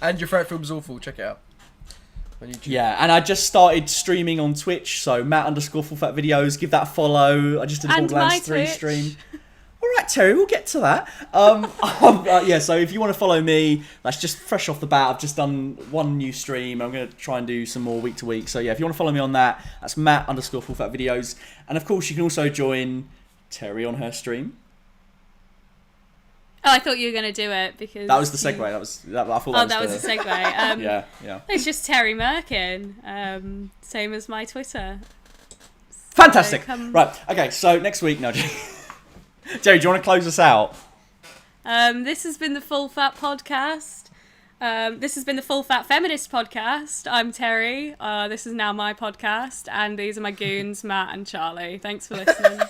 And your threat film's awful. Check it out on YouTube. Yeah, and I just started streaming on Twitch, so Matt_FullFatVideos, give that a follow. I just did a And my Borderlands 3 Twitch. stream. All right, Terry, we'll get to that. Yeah, so if you want to follow me, that's just fresh off the bat. I've just done one new stream. I'm going to try and do some more week to week. So yeah, if you want to follow me on that, that's Matt_FullFatVideos. And of course, you can also join Terry on her stream. Oh, I thought you were going to do it because... That was the segue. I thought that was the segue. Yeah. It's just Terry Merkin. Same as my Twitter. Fantastic. So Right, okay, so next week... No, Jerry, do you want to close us out? This has been the Full Fat Podcast. This has been the Full Fat Feminist Podcast. I'm Terry. This is now my podcast. And these are my goons, Matt and Charlie. Thanks for listening.